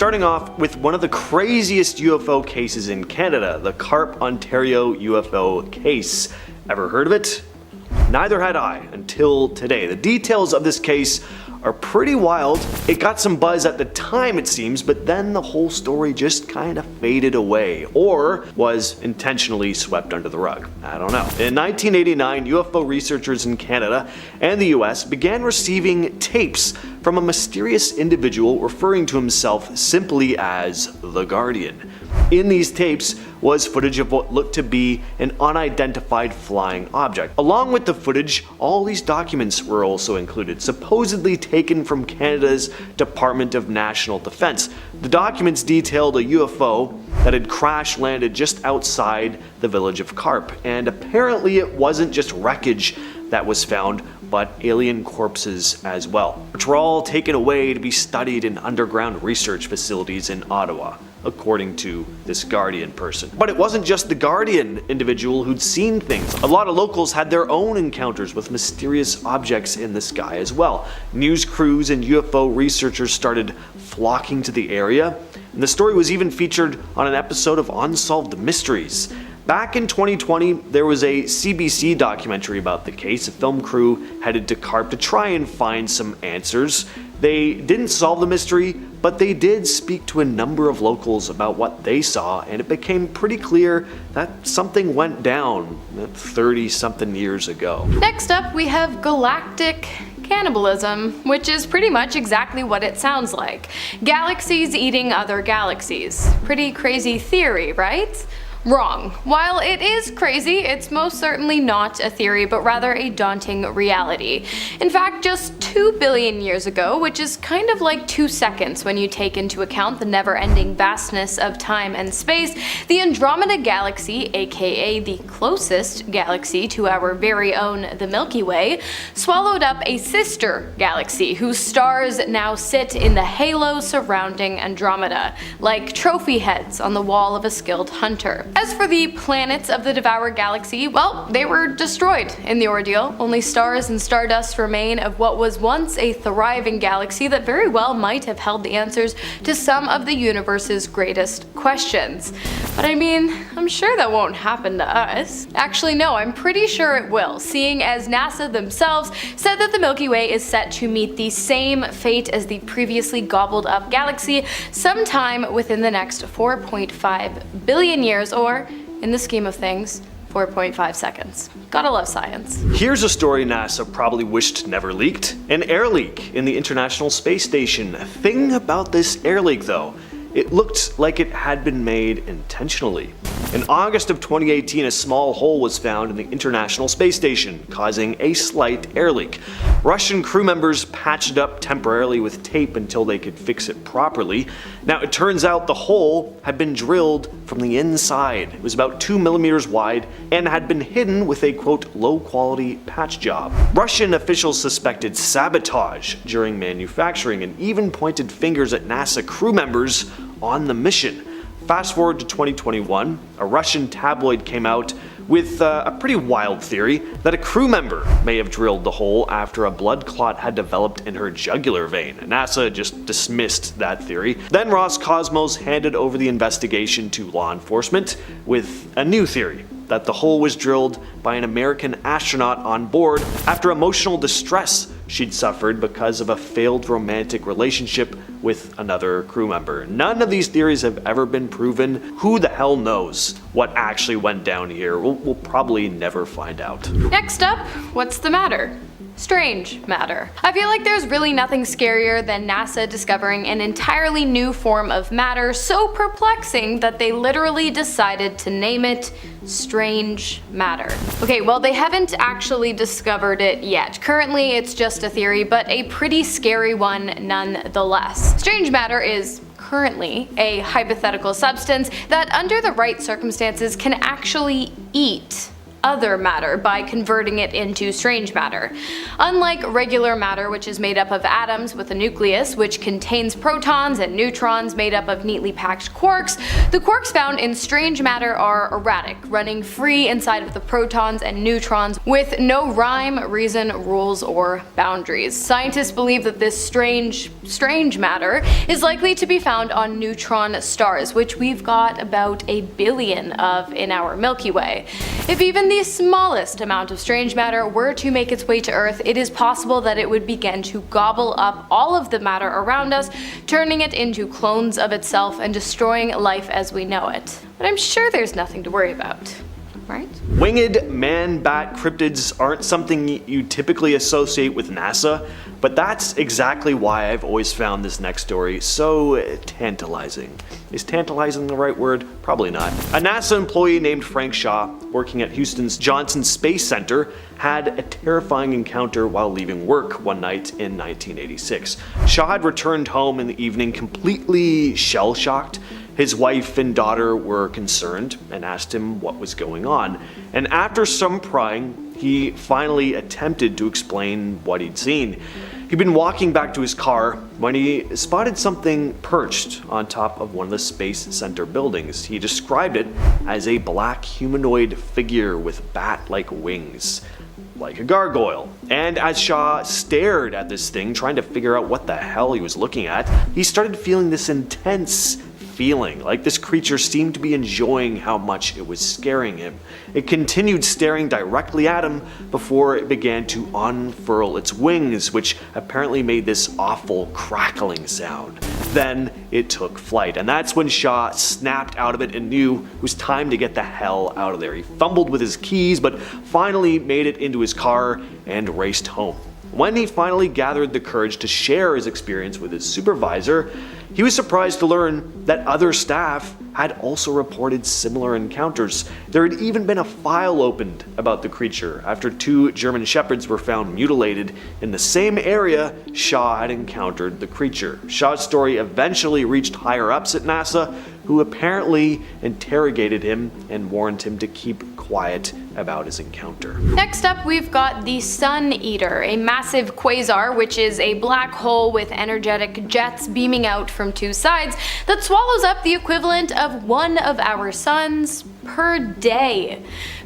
starting off with one of the craziest UFO cases in Canada, the Karp UFO case. Ever heard of it? Neither had I until today. The details of this case are pretty wild. It got some buzz at the time, it seems, but then the whole story just kind of faded away, or was intentionally swept under the rug. I don't know. In 1989, UFO researchers in Canada and the US began receiving tapes from a mysterious individual referring to himself simply as the Guardian. In these tapes was footage of what looked to be an unidentified flying object. Along with the footage, all these documents were also included, supposedly taken from Canada's Department of National Defence. The documents detailed a UFO that had crash landed just outside the village of Karp, and apparently it wasn't just wreckage that was found, but alien corpses as well, which were all taken away to be studied in underground research facilities in Ottawa, according to this Guardian person. But it wasn't just the Guardian individual who'd seen things. A lot of locals had their own encounters with mysterious objects in the sky as well. News crews and UFO researchers started flocking to the area, and the story was even featured on an episode of Unsolved Mysteries. Back in 2020, there was a CBC documentary about the case. A film crew headed to Karp to try and find some answers. They didn't solve the mystery, but they did speak to a number of locals about what they saw, and it became pretty clear that something went down 30-something years ago. Next up, we have Galactic cannibalism, which is pretty much exactly what it sounds like. Galaxies eating other galaxies. Pretty crazy theory, right? Wrong. While it is crazy, it's most certainly not a theory, but rather a daunting reality. In fact, just 2 billion years ago, which is kind of like 2 seconds when you take into account the never-ending vastness of time and space, the Andromeda Galaxy, aka the closest galaxy to our very own the Milky Way, swallowed up a sister galaxy whose stars now sit in the halo surrounding Andromeda, like trophy heads on the wall of a skilled hunter. As for the planets of the devoured galaxy, well, they were destroyed in the ordeal. Only stars and stardust remain of what was once a thriving galaxy that very well might have held the answers to some of the universe's greatest questions. But I mean, I'm sure that won't happen to us. Actually, no, I'm pretty sure it will, seeing as NASA themselves said that the Milky Way is set to meet the same fate as the previously gobbled up galaxy sometime within the next 4.5 billion years, or, in the scheme of things, 4.5 seconds. Gotta love science. Here's a story NASA probably wished never leaked. An air leak in the International Space Station. A thing about this air leak though, it looked like it had been made intentionally. In August of 2018, a small hole was found in the International Space Station, causing a slight air leak. Russian crew members patched it up temporarily with tape until they could fix it properly. Now, it turns out the hole had been drilled from the inside. It was about 2 millimeters wide and had been hidden with a, quote, low-quality patch job. Russian officials suspected sabotage during manufacturing and even pointed fingers at NASA crew members on the mission. Fast forward to 2021, a Russian tabloid came out with a pretty wild theory that a crew member may have drilled the hole after a blood clot had developed in her jugular vein. NASA just dismissed that theory. Then Roscosmos handed over the investigation to law enforcement with a new theory, that the hole was drilled by an American astronaut on board after emotional distress she'd suffered because of a failed romantic relationship with another crew member. None of these theories have ever been proven. Who the hell knows what actually went down here? We'll probably never find out. Next up, what's the matter? Strange matter. I feel like there's really nothing scarier than NASA discovering an entirely new form of matter so perplexing that they literally decided to name it strange matter. Okay, well, they haven't actually discovered it yet. Currently, it's just a theory, but a pretty scary one nonetheless. Strange matter is currently a hypothetical substance that, under the right circumstances, can actually eat other matter by converting it into strange matter. Unlike regular matter, which is made up of atoms with a nucleus, which contains protons and neutrons made up of neatly packed quarks, the quarks found in strange matter are erratic, running free inside of the protons and neutrons with no rhyme, reason, rules, or boundaries. Scientists believe that this strange matter is likely to be found on neutron stars, which we've got about 1 billion of in our Milky Way. If even the smallest amount of strange matter were to make its way to Earth, it is possible that it would begin to gobble up all of the matter around us, turning it into clones of itself and destroying life as we know it. But I'm sure there's nothing to worry about, right? Winged man-bat cryptids aren't something you typically associate with NASA, but that's exactly why I've always found this next story so tantalizing. Is tantalizing the right word? Probably not. A NASA employee named Frank Shaw, working at Houston's Johnson Space Center, had a terrifying encounter while leaving work one night in 1986. Shaw had returned home in the evening completely shell-shocked. His wife and daughter were concerned and asked him what was going on, and after some prying, he finally attempted to explain what he'd seen. He'd been walking back to his car when he spotted something perched on top of one of the Space Center buildings. He described it as a black humanoid figure with bat-like wings, like a gargoyle. And as Shaw stared at this thing, trying to figure out what the hell he was looking at, he started feeling this intense feeling, like this creature seemed to be enjoying how much it was scaring him. It continued staring directly at him before it began to unfurl its wings, which apparently made this awful crackling sound. Then it took flight, and that's when Shaw snapped out of it and knew it was time to get the hell out of there. He fumbled with his keys, but finally made it into his car and raced home. When he finally gathered the courage to share his experience with his supervisor, he was surprised to learn that other staff had also reported similar encounters. There had even been a file opened about the creature after 2 German shepherds were found mutilated in the same area Shaw had encountered the creature. Shaw's story eventually reached higher ups at NASA, who apparently interrogated him and warned him to keep quiet about his encounter. Next up, we've got the Sun Eater, a massive quasar, which is a black hole with energetic jets beaming out from 2 sides that swallows up the equivalent of one of our suns per day.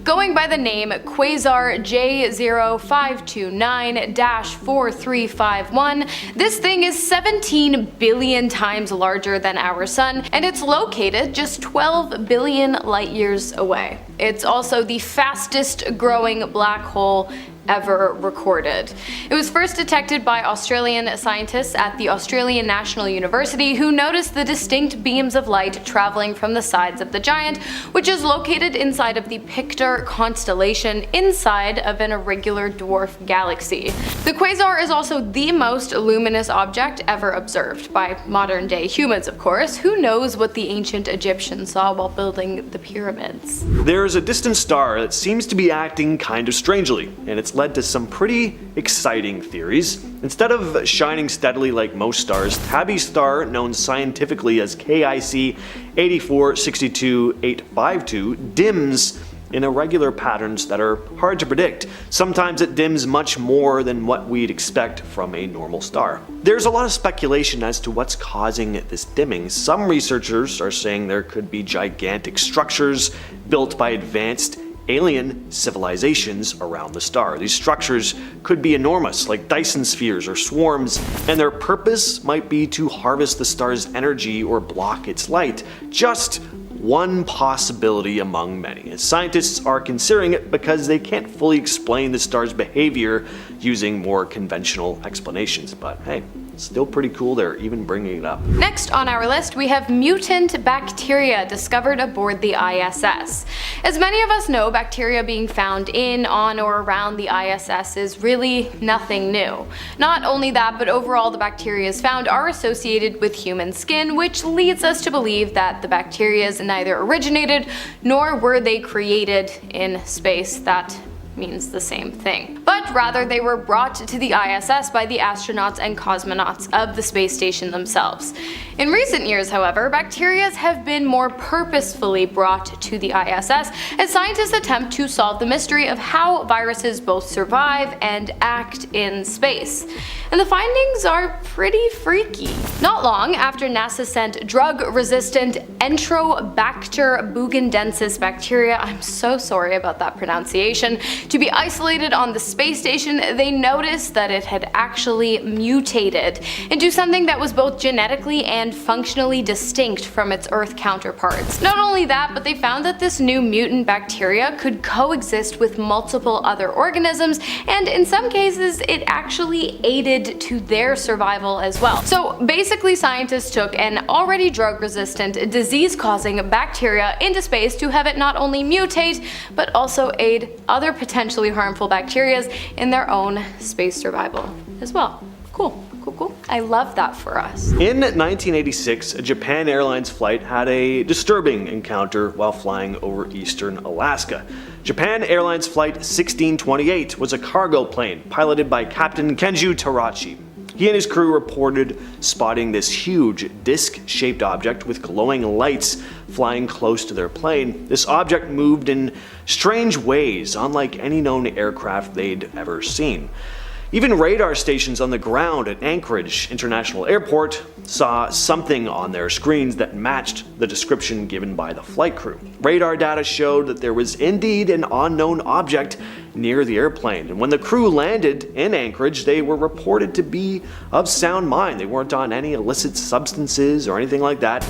Going by the name Quasar J0529-4351, this thing is 17 billion times larger than our sun, and it's located just 12 billion light years away. It's also the fastest growing black hole ever recorded. It was first detected by Australian scientists at the Australian National University, who noticed the distinct beams of light traveling from the sides of the giant, which is located inside of the Pictor constellation inside of an irregular dwarf galaxy. The quasar is also the most luminous object ever observed by modern day humans, of course. Who knows what the ancient Egyptians saw while building the pyramids? There's a distant star that seems to be acting kind of strangely, and it's led to some pretty exciting theories. Instead of shining steadily like most stars, Taby's star, known scientifically as KIC 8462852, dims in irregular patterns that are hard to predict. Sometimes it dims much more than what we'd expect from a normal star. There's a lot of speculation as to what's causing this dimming. Some researchers are saying there could be gigantic structures built by advanced alien civilizations around the star. These structures could be enormous, like Dyson spheres or swarms, and their purpose might be to harvest the star's energy or block its light. Just one possibility among many. And scientists are considering it because they can't fully explain the star's behavior using more conventional explanations. But hey, still pretty cool they're even bringing it up. Next on our list, we have mutant bacteria discovered aboard the ISS. As many of us know, bacteria being found in, on, or around the ISS is really nothing new. Not only that, but overall the bacteria found are associated with human skin, which leads us to believe that the bacteria neither originated nor were they created in space. That means the same thing. But rather, they were brought to the ISS by the astronauts and cosmonauts of the space station themselves. In recent years, however, bacteria have been more purposefully brought to the ISS as scientists attempt to solve the mystery of how viruses both survive and act in space. And the findings are pretty freaky. Not long after NASA sent drug-resistant Enterobacter buginensis bacteria, I'm so sorry about that pronunciation, to be isolated on the space station, they noticed that it had actually mutated into something that was both genetically and functionally distinct from its Earth counterparts. Not only that, but they found that this new mutant bacteria could coexist with multiple other organisms, and in some cases it actually aided to their survival as well. So basically, scientists took an already drug-resistant, disease-causing bacteria into space to have it not only mutate, but also aid other potentially harmful bacteria in their own space survival as well. Cool. I love that for us. In 1986, a Japan Airlines flight had a disturbing encounter while flying over eastern Alaska. Japan Airlines Flight 1628 was a cargo plane piloted by Captain Kenju Tarachi. He and his crew reported spotting this huge disc-shaped object with glowing lights flying close to their plane. This object moved in strange ways, unlike any known aircraft they'd ever seen. Even radar stations on the ground at Anchorage International Airport saw something on their screens that matched the description given by the flight crew. Radar data showed that there was indeed an unknown object near the airplane, and when the crew landed in Anchorage, they were reported to be of sound mind. They weren't on any illicit substances or anything like that.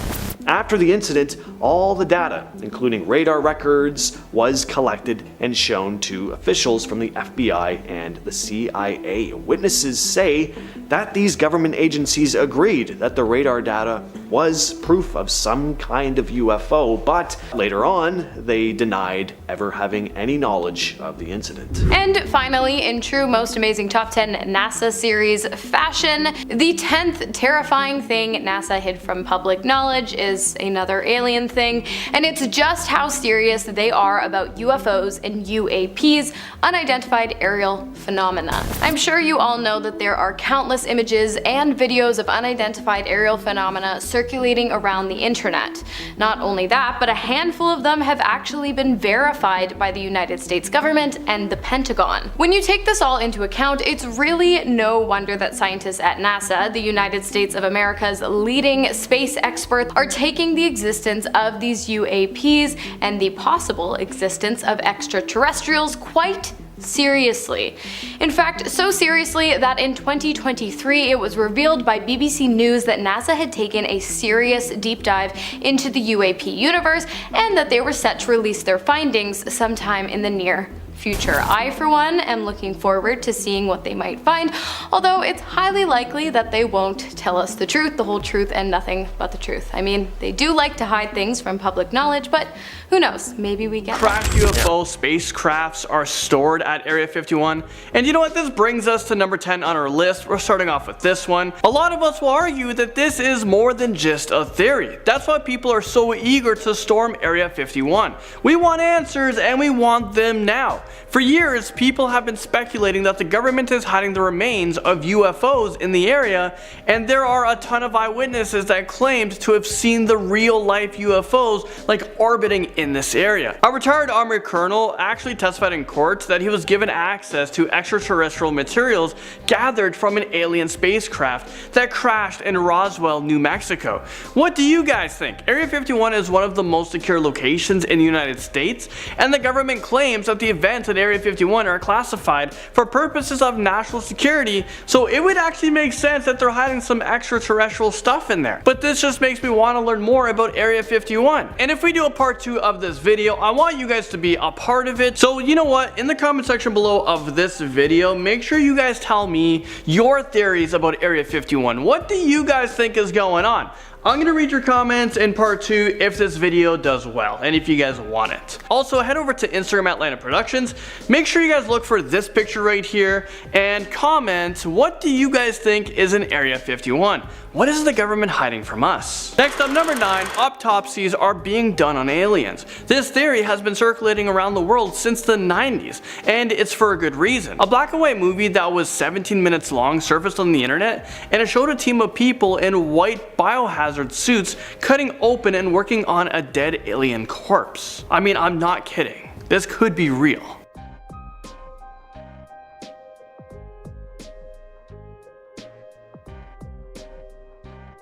After the incident, all the data, including radar records, was collected and shown to officials from the FBI and the CIA. Witnesses say that these government agencies agreed that the radar data was proof of some kind of UFO, but later on, they denied ever having any knowledge of the incident. And finally, in true Most Amazing Top 10 NASA series fashion, the 10th terrifying thing NASA hid from public knowledge is another alien thing, and it's just how serious they are about UFOs and UAPs, unidentified aerial phenomena. I'm sure you all know that there are countless images and videos of unidentified aerial phenomena circulating around the internet. Not only that, but a handful of them have actually been verified by the United States government and the Pentagon. When you take this all into account, it's really no wonder that scientists at NASA, the United States of America's leading space experts, are taking the existence of these UAPs and the possible existence of extraterrestrials quite seriously. In fact, so seriously that in 2023 it was revealed by BBC News that NASA had taken a serious deep dive into the UAP universe and that they were set to release their findings sometime in the near future. I, for one, am looking forward to seeing what they might find, although it's highly likely that they won't tell us the truth, the whole truth, and nothing but the truth. I mean, they do like to hide things from public knowledge, but who knows, maybe we get Crashed UFO spacecrafts are stored at Area 51. And you know what, this brings us to number 10 on our list. We're starting off with this one. A lot of us will argue that this is more than just a theory. That's why people are so eager to storm Area 51. We want answers, and we want them now. For years, people have been speculating that the government is hiding the remains of UFOs in the area, and there are a ton of eyewitnesses that claimed to have seen the real-life UFOs like orbiting in this area. A retired Army colonel actually testified in court that he was given access to extraterrestrial materials gathered from an alien spacecraft that crashed in Roswell, New Mexico. What do you guys think? Area 51 is one of the most secure locations in the United States, and the government claims that the events at Area 51 are classified for purposes of national security, so it would actually make sense that they're hiding some extraterrestrial stuff in there. But this just makes me want to learn more about Area 51. And if we do a part 2 of this video, I want you guys to be a part of it. So you know what, in the comment section below of this video, make sure you guys tell me your theories about Area 51. What do you guys think is going on? I'm gonna read your comments in part 2 if this video does well, and if you guys want it. Also, head over to Instagram at Atlanta Productions. Make sure you guys look for this picture right here, and comment, what do you guys think is in Area 51? What is the government hiding from us? Next up, number 9, autopsies are being done on aliens. This theory has been circulating around the world since the 90s, and it's for a good reason. A black and white movie that was 17 minutes long surfaced on the internet, and it showed a team of people in white biohazard suits cutting open and working on a dead alien corpse. I mean, I'm not kidding. This could be real.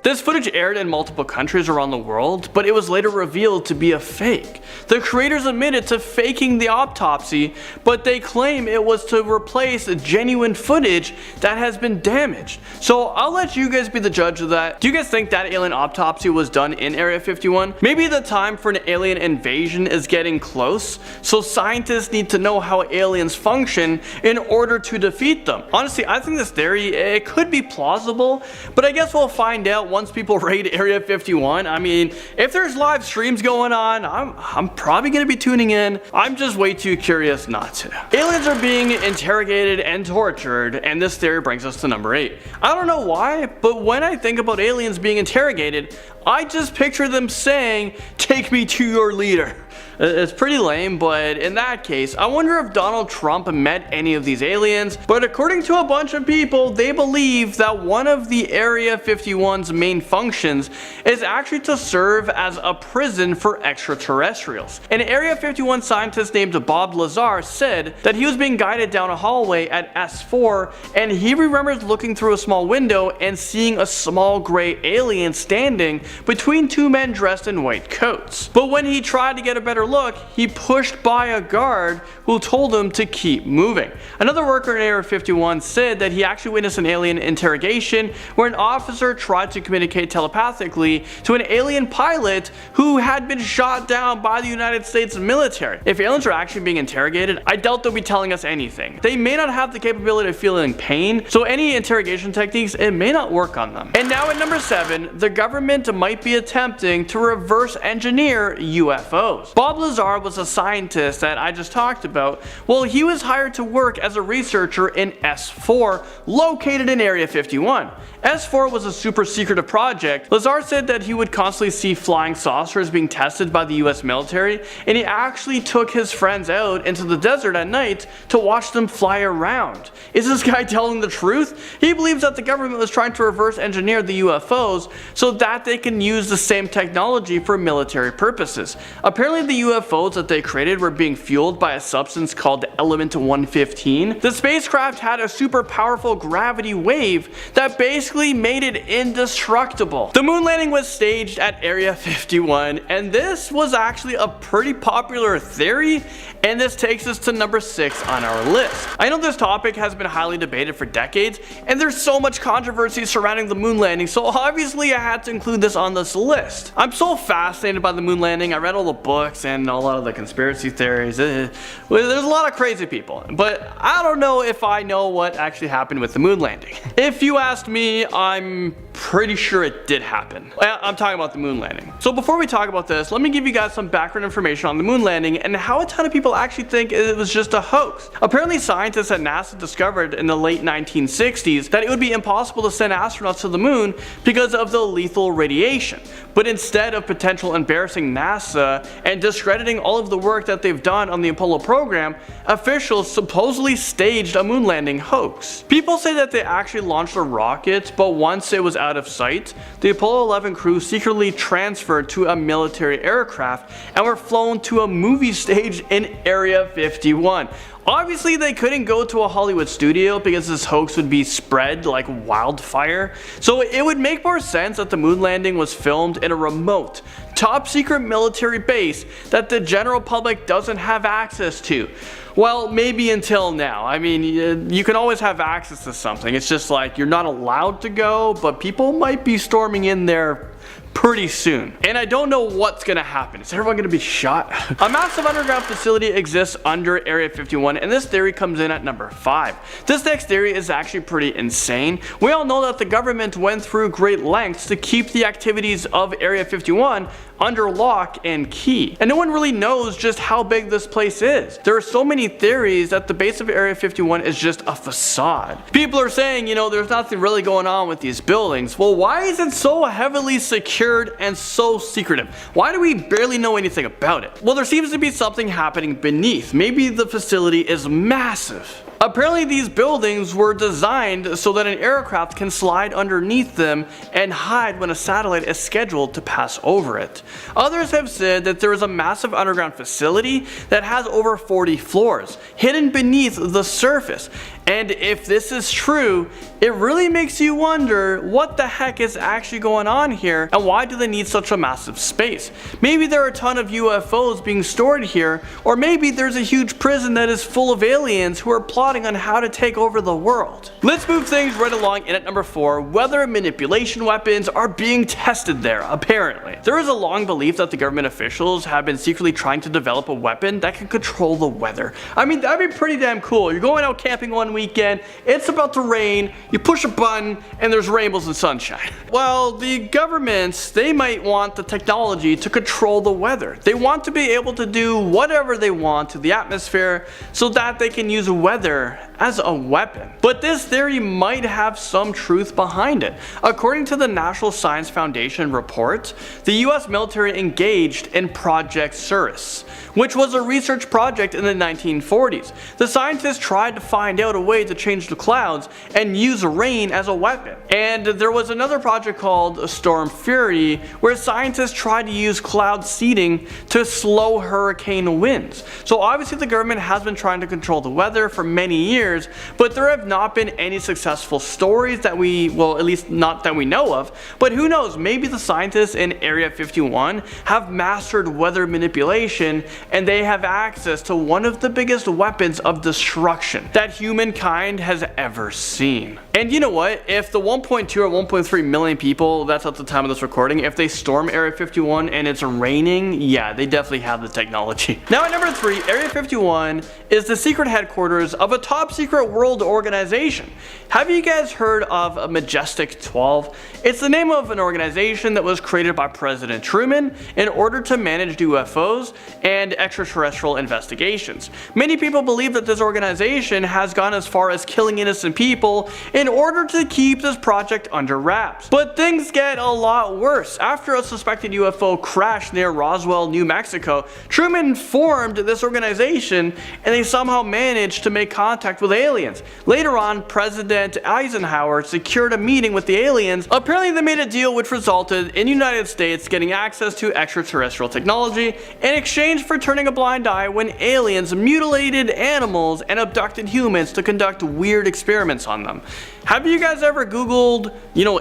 This footage aired in multiple countries around the world, but it was later revealed to be a fake. The creators admitted to faking the autopsy, but they claim it was to replace genuine footage that has been damaged. So I'll let you guys be the judge of that. Do you guys think that alien autopsy was done in Area 51? Maybe the time for an alien invasion is getting close, so scientists need to know how aliens function in order to defeat them. Honestly, I think this theory, it could be plausible, but I guess we'll find out once people raid Area 51. I mean, if there's live streams going on, I'm probably gonna be tuning in. I'm just way too curious not to. Aliens are being interrogated and tortured, and this theory brings us to number 8. I don't know why, but when I think about aliens being interrogated, I just picture them saying, "Take me to your leader." It's pretty lame, but in that case, I wonder if Donald Trump met any of these aliens. But according to a bunch of people, they believe that one of the Area 51's main functions is actually to serve as a prison for extraterrestrials. An Area 51 scientist named Bob Lazar said that he was being guided down a hallway at S4, and he remembers looking through a small window and seeing a small gray alien standing between two men dressed in white coats. But when he tried to get a better look, he pushed by a guard who told him to keep moving. Another worker in Area 51 said that he actually witnessed an alien interrogation where an officer tried to communicate telepathically to an alien pilot who had been shot down by the United States military. If aliens are actually being interrogated, I doubt they'll be telling us anything. They may not have the capability of feeling pain, so any interrogation techniques, it may not work on them. And now at number 7, the government might be attempting to reverse engineer UFOs. Bob Lazar was a scientist that I just talked about. Well, he was hired to work as a researcher in S4, located in Area 51. S4 was a super secretive project. Lazar said that he would constantly see flying saucers being tested by the US military, and he actually took his friends out into the desert at night to watch them fly around. Is this guy telling the truth? He believes that the government was trying to reverse engineer the UFOs so that they can use the same technology for military purposes. Apparently the UFOs that they created were being fueled by a substance called element 115. The spacecraft had a super powerful gravity wave that basically made it indestructible. The moon landing was staged at Area 51, and this was actually a pretty popular theory, and this takes us to number 6 on our list. I know this topic has been highly debated for decades, and there's so much controversy surrounding the moon landing, so obviously I had to include this on this list. I'm so fascinated by the moon landing. I read all the books and a lot of the conspiracy theories. There's a lot of crazy people, but I don't know if I know what actually happened with the moon landing. If you asked me, I'm pretty sure it did happen. I'm talking about the moon landing. So before we talk about this, let me give you guys some background information on the moon landing and how a ton of people actually think it was just a hoax. Apparently scientists at NASA discovered in the late 1960s that it would be impossible to send astronauts to the moon because of the lethal radiation. But instead of potential embarrassing NASA and discrediting all of the work that they've done on the Apollo program, officials supposedly staged a moon landing hoax. People say that they actually launched a rocket, but once it was out of sight, the Apollo 11 crew secretly transferred to a military aircraft and were flown to a movie stage in Area 51. Obviously they couldn't go to a Hollywood studio because this hoax would be spread like wildfire, so it would make more sense that the moon landing was filmed in a remote, top secret military base that the general public doesn't have access to. Well, maybe until now. I mean, you can always have access to something. It's just like you're not allowed to go, but people might be storming in there pretty soon. And I don't know what's gonna happen. Is everyone gonna be shot? A massive underground facility exists under Area 51, and this theory comes in at number 5. This next theory is actually pretty insane. We all know that the government went through great lengths to keep the activities of Area 51 under lock and key. And no one really knows just how big this place is. There are so many theories that the base of Area 51 is just a facade. People are saying, you know, there's nothing really going on with these buildings. Well, why is it so heavily secured and so secretive? Why do we barely know anything about it? Well, there seems to be something happening beneath. Maybe the facility is massive. Apparently these buildings were designed so that an aircraft can slide underneath them and hide when a satellite is scheduled to pass over it. Others have said that there is a massive underground facility that has over 40 floors, hidden beneath the surface. And if this is true, it really makes you wonder what the heck is actually going on here and why do they need such a massive space? Maybe there are a ton of UFOs being stored here, or maybe there's a huge prison that is full of aliens who are plotting on how to take over the world. Let's move things right along in at number 4, weather manipulation weapons are being tested there, apparently. There is a long belief that the government officials have been secretly trying to develop a weapon that can control the weather. I mean, that'd be pretty damn cool. You're going out camping one weekend, it's about to rain, you push a button, and there's rainbows and sunshine. Well, the governments, they might want the technology to control the weather. They want to be able to do whatever they want to the atmosphere so that they can use weather as a weapon. But this theory might have some truth behind it. According to the National Science Foundation report, the US military engaged in Project Cirrus, which was a research project in the 1940s. The scientists tried to find out a way to change the clouds and use rain as a weapon. And there was another project called Storm Fury, where scientists tried to use cloud seeding to slow hurricane winds. So obviously the government has been trying to control the weather for many years, but there have not been any successful stories that well, at least not that we know of. But who knows, maybe the scientists in Area 51 have mastered weather manipulation and they have access to one of the biggest weapons of destruction that humankind has ever seen. And you know what? If the 1.2 or 1.3 million people, that's at the time of this recording, if they storm Area 51 and it's raining, yeah, they definitely have the technology. Now at number 3, Area 51 is the secret headquarters of a top secret world organization. Have you guys heard of Majestic 12? It's the name of an organization that was created by President Truman in order to manage UFOs and extraterrestrial investigations. Many people believe that this organization has gone as far as killing innocent people in order to keep this project under wraps. But things get a lot worse. After a suspected UFO crash near Roswell, New Mexico, Truman formed this organization and they somehow managed to make contact with aliens. Later on, President Eisenhower secured a meeting with the aliens. Apparently they made a deal which resulted in the United States getting access to extraterrestrial technology in exchange for turning a blind eye when aliens mutilated animals and abducted humans to conduct weird experiments on them. Have you guys ever Googled,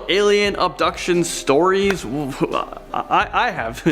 alien abduction stories? I have.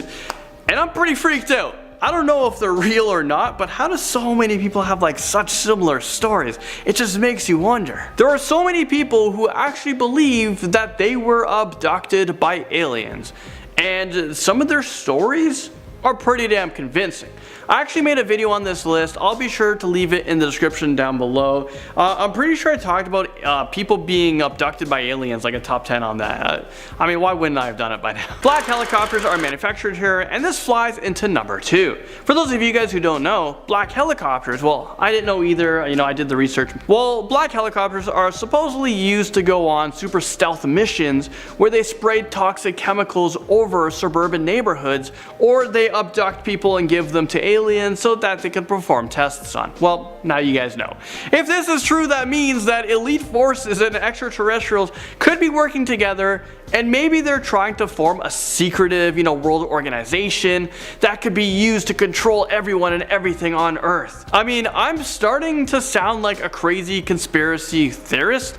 And I'm pretty freaked out. I don't know if they're real or not, but how do so many people have such similar stories? It just makes you wonder. There are so many people who actually believe that they were abducted by aliens, and some of their stories are pretty damn convincing. I actually made a video on this list. I'll be sure to leave it in the description down below. I'm pretty sure I talked about people being abducted by aliens, like a top 10 on that. I mean, why wouldn't I have done it by now? Black helicopters are manufactured here, and this flies into number 2. For those of you guys who don't know, black helicopters, well, I didn't know either, I did the research. Well, black helicopters are supposedly used to go on super stealth missions where they spray toxic chemicals over suburban neighborhoods, or they abduct people and give them to aliens so that they can perform tests on. Well, now you guys know. If this is true, that means that elite forces and extraterrestrials could be working together, and maybe they're trying to form a secretive, world organization that could be used to control everyone and everything on Earth. I mean, I'm starting to sound like a crazy conspiracy theorist,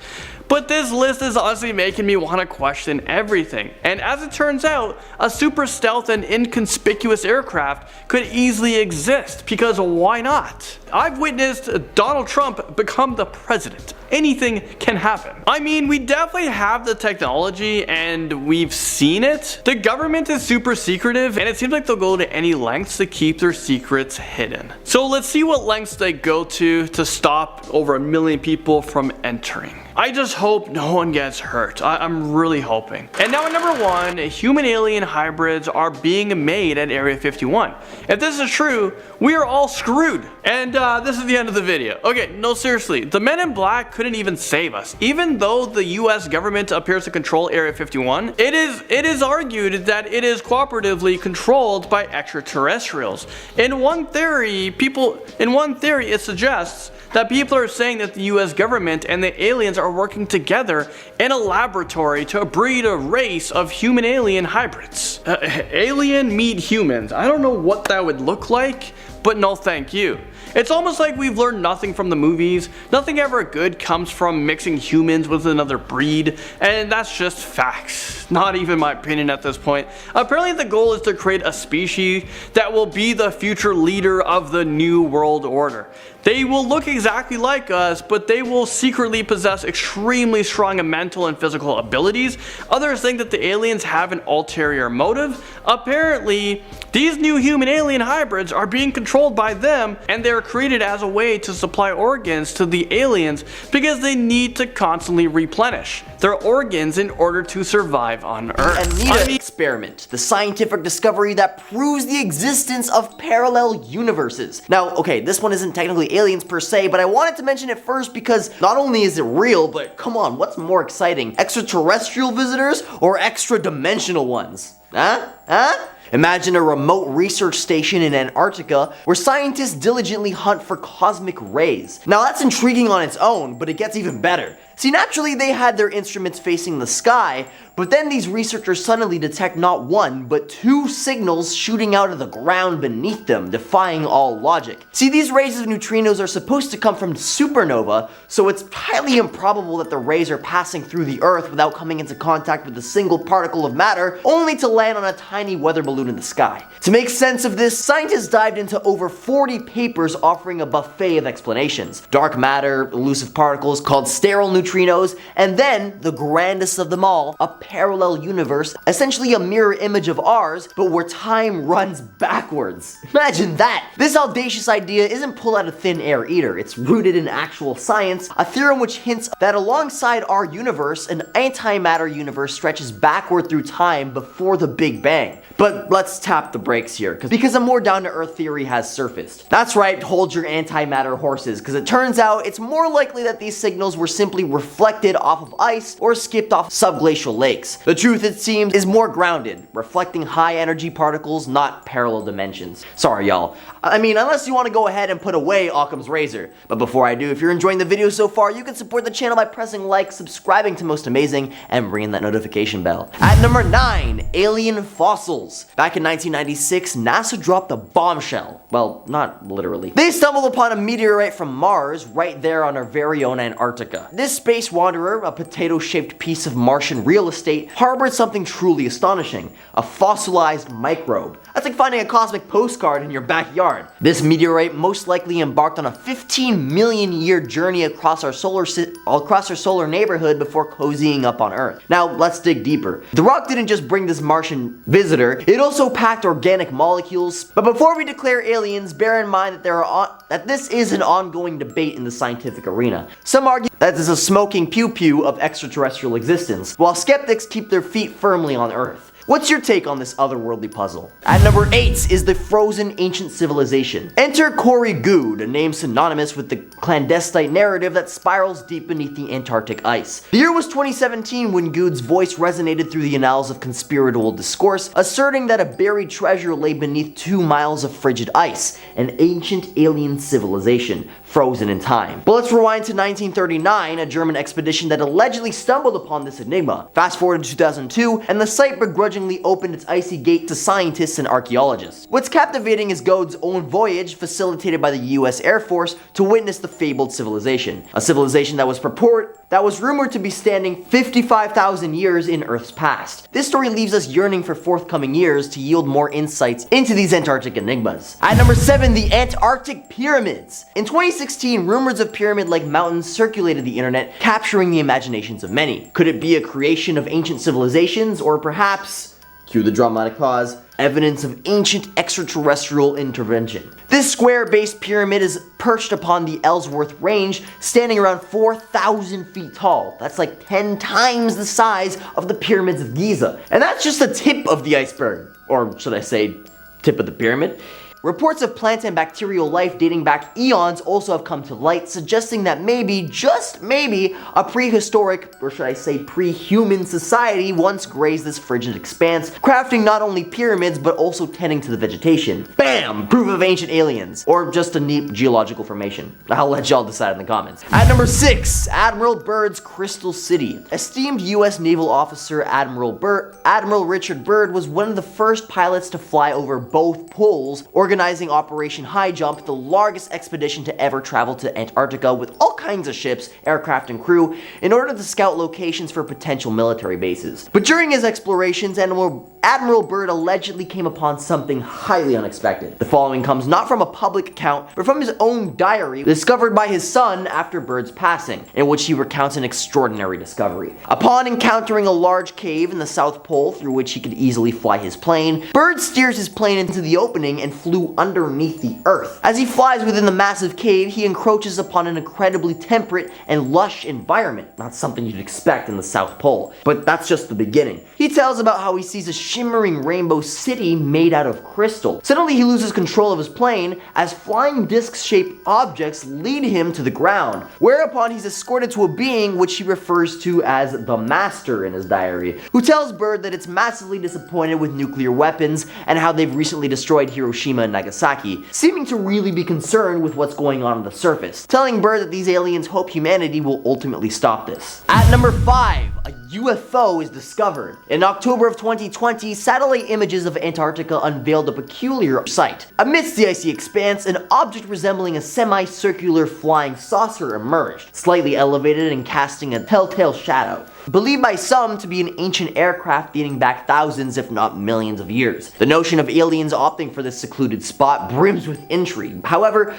But this list is honestly making me want to question everything. And as it turns out, a super stealth and inconspicuous aircraft could easily exist, because why not? I've witnessed Donald Trump become the president. Anything can happen. I mean, we definitely have the technology and we've seen it. The government is super secretive and it seems like they'll go to any lengths to keep their secrets hidden. So let's see what lengths they go to stop over 1 million people from entering. I just hope no one gets hurt. I'm really hoping. And now at number 1, human alien hybrids are being made at Area 51. If this is true, we are all screwed. And this is the end of the video. Okay, no, seriously, the men in black couldn't even save us. Even though the US government appears to control Area 51, it is argued that it is cooperatively controlled by extraterrestrials. In one theory, it suggests that people are saying that the US government and the aliens are working together in a laboratory to breed a race of human alien hybrids. Alien meet humans. I don't know what that would look like, but no thank you. It's almost like we've learned nothing from the movies. Nothing ever good comes from mixing humans with another breed, and that's just facts. Not even my opinion at this point. Apparently the goal is to create a species that will be the future leader of the new world order. They will look exactly like us, but they will secretly possess extremely strong mental and physical abilities. Others think that the aliens have an ulterior motive. Apparently, these new human alien hybrids are being controlled by them, and they are created as a way to supply organs to the aliens because they need to constantly replenish their organs in order to survive on Earth. An experiment, the scientific discovery that proves the existence of parallel universes. Now, okay, this one isn't technically aliens per se, but I wanted to mention it first because not only is it real, but come on, what's more exciting? Extraterrestrial visitors or extra-dimensional ones? Huh? Imagine a remote research station in Antarctica where scientists diligently hunt for cosmic rays. Now that's intriguing on its own, but it gets even better. See, naturally they had their instruments facing the sky, but then these researchers suddenly detect not one, but 2 signals shooting out of the ground beneath them, defying all logic. See, these rays of neutrinos are supposed to come from supernova, so it's highly improbable that the rays are passing through the Earth without coming into contact with a single particle of matter, only to land on a tiny weather balloon in the sky. To make sense of this, scientists dived into over 40 papers offering a buffet of explanations. Dark matter, elusive particles called sterile neutrinos, and then, the grandest of them all, a parallel universe, essentially a mirror image of ours, but where time runs backwards. Imagine that! This audacious idea isn't pulled out of thin air either. It's rooted in actual science, a theorem which hints that alongside our universe, an antimatter universe stretches backward through time before the Big Bang. But let's tap the brakes here, because a more down-to-earth theory has surfaced. That's right, hold your antimatter horses, because it turns out it's more likely that these signals were simply reflected off of ice or skipped off subglacial lakes. The truth, it seems, is more grounded, reflecting high-energy particles, not parallel dimensions. Sorry, y'all. I mean, unless you want to go ahead and put away Occam's razor. But before I do, if you're enjoying the video so far, you can support the channel by pressing like, subscribing to Most Amazing, and ringing that notification bell. At number 9, alien fossils. Back in 1996, NASA dropped a bombshell. Well, not literally. They stumbled upon a meteorite from Mars right there on our very own Antarctica. This space wanderer, a potato-shaped piece of Martian real estate, harbored something truly astonishing, a fossilized microbe. That's like finding a cosmic postcard in your backyard. This meteorite most likely embarked on a 15 million year journey across our solar neighborhood before cozying up on Earth. Now, let's dig deeper. The rock didn't just bring this Martian visitor, it also packed organic molecules. But before we declare aliens, bear in mind that this is an ongoing debate in the scientific arena. Some argue that this is a smoking pew-pew of extraterrestrial existence, while skeptics keep their feet firmly on Earth. What's your take on this otherworldly puzzle? At number 8 is the frozen ancient civilization. Enter Corey Good, a name synonymous with the clandestine narrative that spirals deep beneath the Antarctic ice. The year was 2017 when Good's voice resonated through the annals of conspiratorial discourse, asserting that a buried treasure lay beneath 2 miles of frigid ice, an ancient alien civilization, frozen in time. But let's rewind to 1939, a German expedition that allegedly stumbled upon this enigma. Fast forward to 2002, and the site begrudgingly opened its icy gate to scientists and archaeologists. What's captivating is Gode's own voyage, facilitated by the US Air Force, to witness the fabled civilization. A civilization that was rumored to be standing 55,000 years in Earth's past. This story leaves us yearning for forthcoming years to yield more insights into these Antarctic enigmas. At number 7, the Antarctic Pyramids. In 2016, rumors of pyramid-like mountains circulated the internet, capturing the imaginations of many. Could it be a creation of ancient civilizations, or perhaps, cue the dramatic pause, evidence of ancient extraterrestrial intervention? This square-based pyramid is perched upon the Ellsworth Range, standing around 4,000 feet tall. That's like 10 times the size of the pyramids of Giza. And that's just the tip of the iceberg. Or should I say, tip of the pyramid? Reports of plant and bacterial life dating back eons also have come to light, suggesting that maybe, just maybe, a prehistoric, or should I say pre-human society once grazed this frigid expanse, crafting not only pyramids but also tending to the vegetation. Bam! Proof of ancient aliens. Or just a neat geological formation. I'll let y'all decide in the comments. At number 6, Admiral Byrd's Crystal City. Esteemed US naval officer Admiral Richard Byrd was one of the first pilots to fly over both poles, organizing Operation High Jump, the largest expedition to ever travel to Antarctica with all kinds of ships, aircraft, and crew in order to scout locations for potential military bases. But during his explorations, Admiral Byrd allegedly came upon something highly unexpected. The following comes not from a public account, but from his own diary, discovered by his son after Byrd's passing, in which he recounts an extraordinary discovery. Upon encountering a large cave in the South Pole through which he could easily fly his plane, Byrd steers his plane into the opening and flew underneath the Earth. As he flies within the massive cave, he encroaches upon an incredibly temperate and lush environment. Not something you'd expect in the South Pole. But that's just the beginning. He tells about how he sees a shimmering rainbow city made out of crystal. Suddenly he loses control of his plane as flying disc-shaped objects lead him to the ground, whereupon he's escorted to a being which he refers to as the Master in his diary, who tells Byrd that it's massively disappointed with nuclear weapons and how they've recently destroyed Hiroshima and Nagasaki, seeming to really be concerned with what's going on the surface, telling Byrd that these aliens hope humanity will ultimately stop this. At number 5, a UFO is discovered. In October of 2020, satellite images of Antarctica unveiled a peculiar sight. Amidst the icy expanse, an object resembling a semicircular flying saucer emerged, slightly elevated and casting a telltale shadow. Believed by some to be an ancient aircraft dating back thousands if not millions of years. The notion of aliens opting for this secluded spot brims with intrigue. However,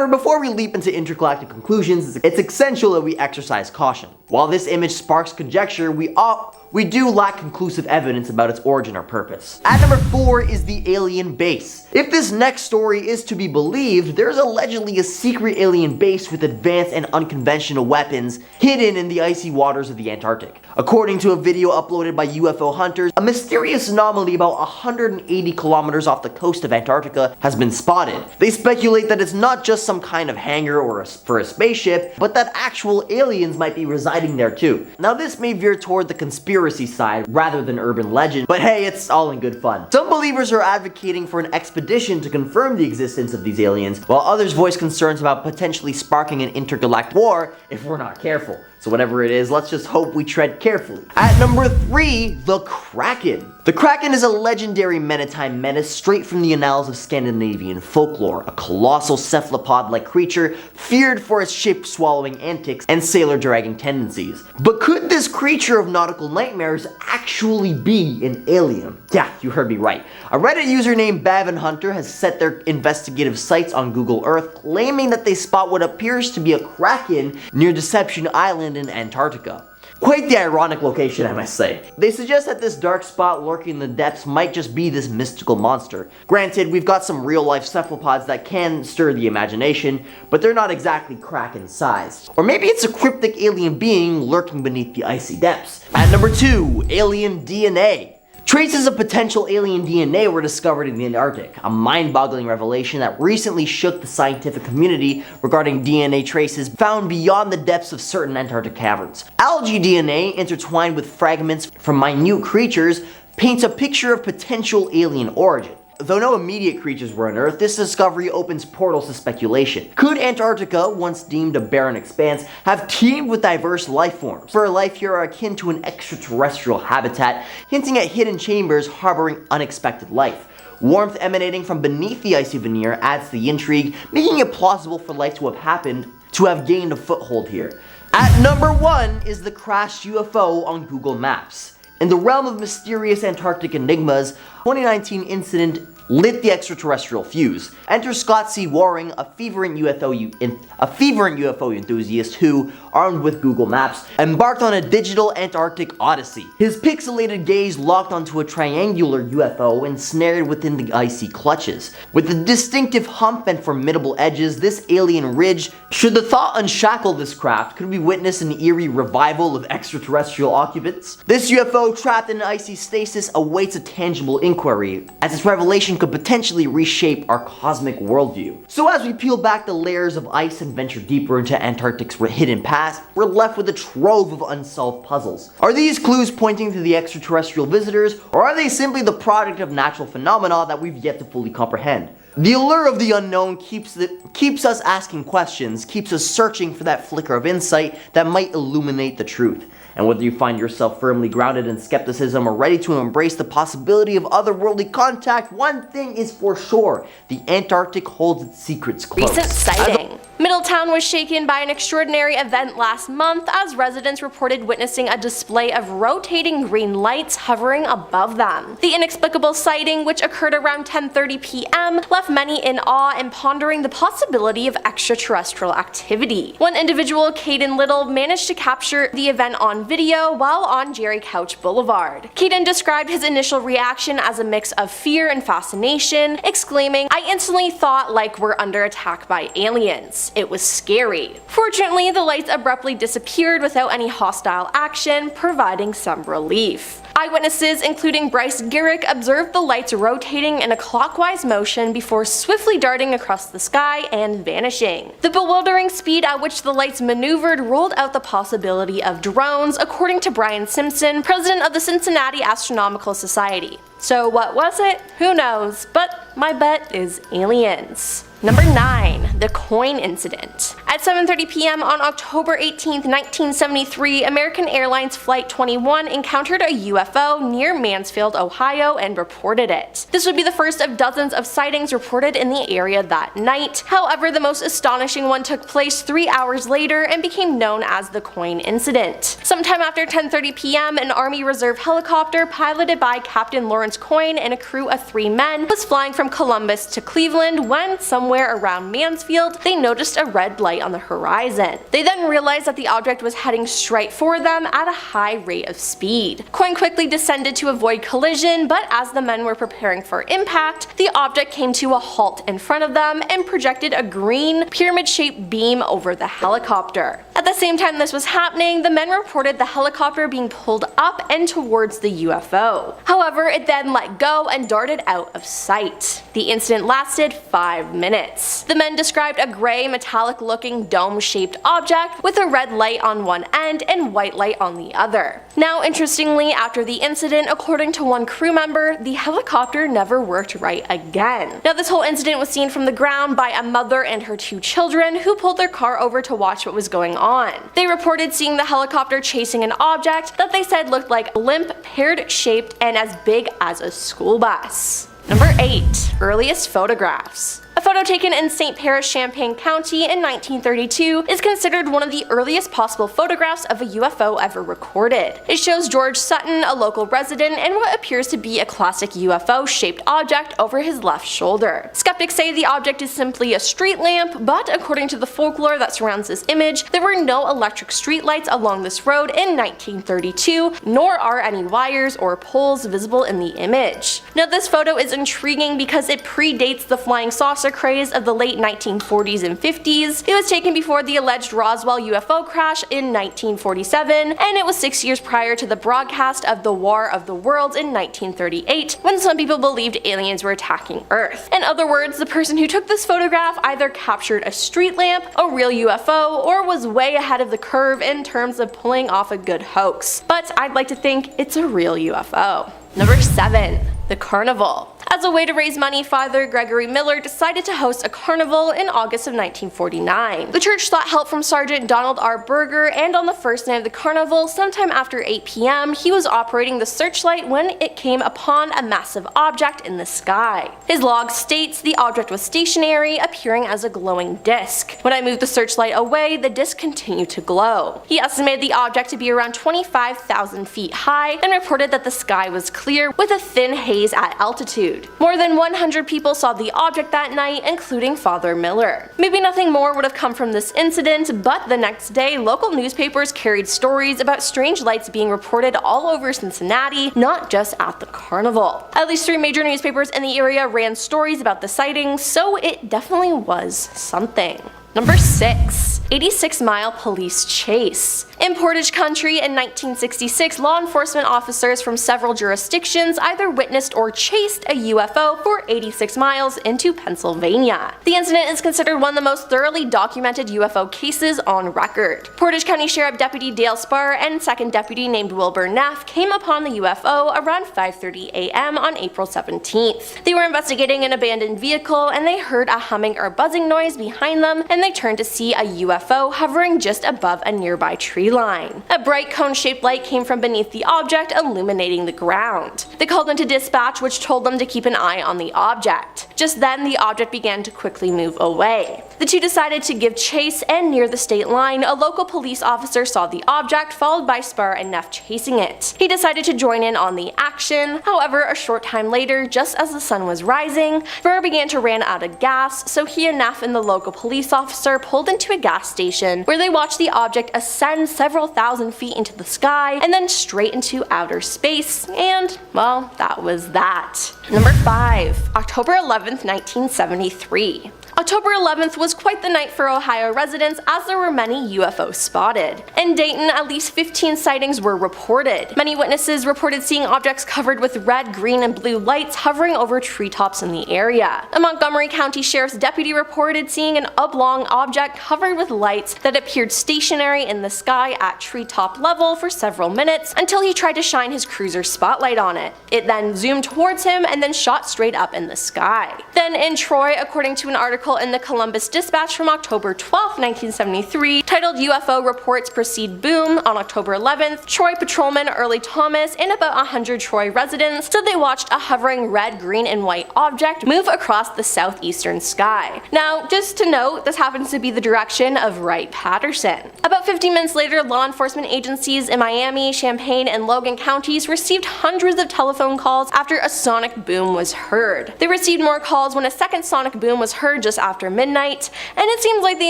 before we leap into intergalactic conclusions, it's essential that we exercise caution. While this image sparks conjecture, we do lack conclusive evidence about its origin or purpose. At number 4 is the alien base. If this next story is to be believed, there's allegedly a secret alien base with advanced and unconventional weapons hidden in the icy waters of the Antarctic. According to a video uploaded by UFO hunters, a mysterious anomaly about 180 kilometers off the coast of Antarctica has been spotted. They speculate that it's not just some kind of hangar for a spaceship, but that actual aliens might be residing there too. Now this may veer toward the conspiracy side rather than urban legend, but hey, it's all in good fun. Some believers are advocating for an expedition to confirm the existence of these aliens, while others voice concerns about potentially sparking an intergalactic war if we're not careful. So whatever it is, let's just hope we tread carefully. At number 3, the Kraken. The Kraken is a legendary maritime menace straight from the annals of Scandinavian folklore, a colossal cephalopod-like creature feared for its ship-swallowing antics and sailor-dragging tendencies. But could this creature of nautical nightmares actually be an alien? Yeah, you heard me right. A Reddit user named Bavin Hunter has set their investigative sights on Google Earth, claiming that they spot what appears to be a Kraken near Deception Island in Antarctica. Quite the ironic location, I must say. They suggest that this dark spot lurking in the depths might just be this mystical monster. Granted, we've got some real-life cephalopods that can stir the imagination, but they're not exactly Kraken-sized. Or maybe it's a cryptic alien being lurking beneath the icy depths. At number 2, alien DNA. Traces of potential alien DNA were discovered in the Antarctic, a mind-boggling revelation that recently shook the scientific community regarding DNA traces found beyond the depths of certain Antarctic caverns. Algae DNA, intertwined with fragments from minute creatures, paints a picture of potential alien origin. Though no immediate creatures were unearthed, this discovery opens portals to speculation. Could Antarctica, once deemed a barren expanse, have teemed with diverse life forms? For life here are akin to an extraterrestrial habitat, hinting at hidden chambers harboring unexpected life. Warmth emanating from beneath the icy veneer adds to the intrigue, making it plausible for life to have gained a foothold here. At number 1 is the crashed UFO on Google Maps. In the realm of mysterious Antarctic enigmas, 2019 incident lit the extraterrestrial fuse. Enter Scott C. Waring, a fervent UFO enthusiast who, armed with Google Maps, embarked on a digital Antarctic odyssey. His pixelated gaze locked onto a triangular UFO ensnared within the icy clutches. With a distinctive hump and formidable edges, this alien ridge, should the thought unshackle this craft, could we witness an eerie revival of extraterrestrial occupants? This UFO trapped in icy stasis awaits a tangible inquiry, as its revelation could potentially reshape our cosmic worldview. So as we peel back the layers of ice and venture deeper into Antarctic's hidden past, we're left with a trove of unsolved puzzles. Are these clues pointing to the extraterrestrial visitors, or are they simply the product of natural phenomena that we've yet to fully comprehend? The allure of the unknown keeps us asking questions, keeps us searching for that flicker of insight that might illuminate the truth. And whether you find yourself firmly grounded in skepticism or ready to embrace the possibility of otherworldly contact, one thing is for sure: the Antarctic holds its secrets close. Recent sighting. Middletown was shaken by an extraordinary event last month as residents reported witnessing a display of rotating green lights hovering above them. The inexplicable sighting, which occurred around 10:30 p.m., left many in awe and pondering the possibility of extraterrestrial activity. One individual, Caden Little, managed to capture the event on video while on Jerry Couch Boulevard. Caden described his initial reaction as a mix of fear and fascination, exclaiming, "I instantly thought like we're under attack by aliens. It was scary." Fortunately, the lights abruptly disappeared without any hostile action, providing some relief. Eyewitnesses, including Bryce Garrick, observed the lights rotating in a clockwise motion before swiftly darting across the sky and vanishing. The bewildering speed at which the lights maneuvered ruled out the possibility of drones, according to Brian Simpson, president of the Cincinnati Astronomical Society. So what was it? Who knows, but my bet is aliens. Number 9. The Coyne Incident. At 7:30 p.m. on October 18, 1973, American Airlines Flight 21 encountered a UFO near Mansfield, Ohio, and reported it. This would be the first of dozens of sightings reported in the area that night. However, the most astonishing one took place 3 hours later and became known as the Coyne Incident. Sometime after 10:30 p.m., an Army Reserve helicopter piloted by Captain Lawrence Coyne and a crew of 3 men was flying from Columbus to Cleveland when, somewhere around Mansfield, they noticed a red light on the horizon. They then realized that the object was heading straight for them at a high rate of speed. Coyne quickly descended to avoid collision, but as the men were preparing for impact, the object came to a halt in front of them and projected a green, pyramid-shaped beam over the helicopter. At the same time this was happening, the men reported the helicopter being pulled up and towards the UFO. However, it then let go and darted out of sight. The incident lasted 5 minutes. The men described a gray, metallic-looking dome-shaped object with a red light on one end and white light on the other. Now, interestingly, after the incident, according to one crew member, the helicopter never worked right again. Now, this whole incident was seen from the ground by a mother and her 2 children who pulled their car over to watch what was going on. They reported seeing the helicopter chasing an object that they said looked like blimp, pear-shaped, and as big as a school bus. Number 8. Earliest photographs. A photo taken in St. Paris, Champaign County in 1932 is considered one of the earliest possible photographs of a UFO ever recorded. It shows George Sutton, a local resident, and what appears to be a classic UFO-shaped object over his left shoulder. Skeptics say the object is simply a street lamp, but according to the folklore that surrounds this image, there were no electric streetlights along this road in 1932, nor are any wires or poles visible in the image. Now, this photo is intriguing because it predates the flying saucer craze of the late 1940s and 50s. It was taken before the alleged Roswell UFO crash in 1947, and it was 6 years prior to the broadcast of the War of the Worlds in 1938, when some people believed aliens were attacking Earth. In other words, the person who took this photograph either captured a street lamp, a real UFO, or was way ahead of the curve in terms of pulling off a good hoax. But I'd like to think it's a real UFO. Number 7. The Carnival. As a way to raise money, Father Gregory Miller decided to host a carnival in August of 1949. The church sought help from Sergeant Donald R. Berger, and on the first night of the carnival, sometime after 8 p.m., he was operating the searchlight when it came upon a massive object in the sky. His log states the object was stationary, appearing as a glowing disc. When I moved the searchlight away, the disc continued to glow. He estimated the object to be around 25,000 feet high and reported that the sky was clear with a thin haze at altitude. More than 100 people saw the object that night, including Father Miller. Maybe nothing more would have come from this incident, but the next day, local newspapers carried stories about strange lights being reported all over Cincinnati, not just at the carnival. At least 3 major newspapers in the area ran stories about the sightings, so it definitely was something. Number 6. 86-mile police chase. In Portage Country in 1966, law enforcement officers from several jurisdictions either witnessed or chased a UFO for 86 miles into Pennsylvania. The incident is considered one of the most thoroughly documented UFO cases on record. Portage County Sheriff Deputy Dale Spar and second deputy named Wilbur Neff came upon the UFO around 5:30 a.m. on April 17th. They were investigating an abandoned vehicle and they heard a humming or buzzing noise behind them, and they turned to see a UFO hovering just above a nearby tree line. A bright cone-shaped light came from beneath the object, illuminating the ground. They called into dispatch, which told them to keep an eye on the object. Just then, the object began to quickly move away. The two decided to give chase, and near the state line, a local police officer saw the object, followed by Spar and Neff chasing it. He decided to join in on the action. However, a short time later, just as the sun was rising, Spar began to run out of gas, so he and Neff and the local police officer pulled into a gas station, where they watched the object ascend several thousand feet into the sky, and then straight into outer space, and, well, that was that. Number 5. October 11th, 1973. October 11th was quite the night for Ohio residents, as there were many UFOs spotted. In Dayton, at least 15 sightings were reported. Many witnesses reported seeing objects covered with red, green, and blue lights hovering over treetops in the area. A Montgomery County Sheriff's deputy reported seeing an oblong object covered with lights that appeared stationary in the sky at treetop level for several minutes until he tried to shine his cruiser's spotlight on it. It then zoomed towards him and then shot straight up in the sky. Then in Troy, according to an article in the Columbus Dispatch from October 12, 1973, titled UFO Reports Proceed Boom, on October 11th, Troy patrolman Early Thomas and about 100 Troy residents said they watched a hovering red, green, and white object move across the southeastern sky. Now, just to note, this happens to be the direction of Wright-Patterson. About 15 minutes later, law enforcement agencies in Miami, Champaign, and Logan counties received hundreds of telephone calls after a sonic boom was heard. They received more calls when a second sonic boom was heard just after midnight, and it seems like the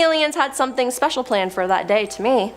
aliens had something special planned for that day to me.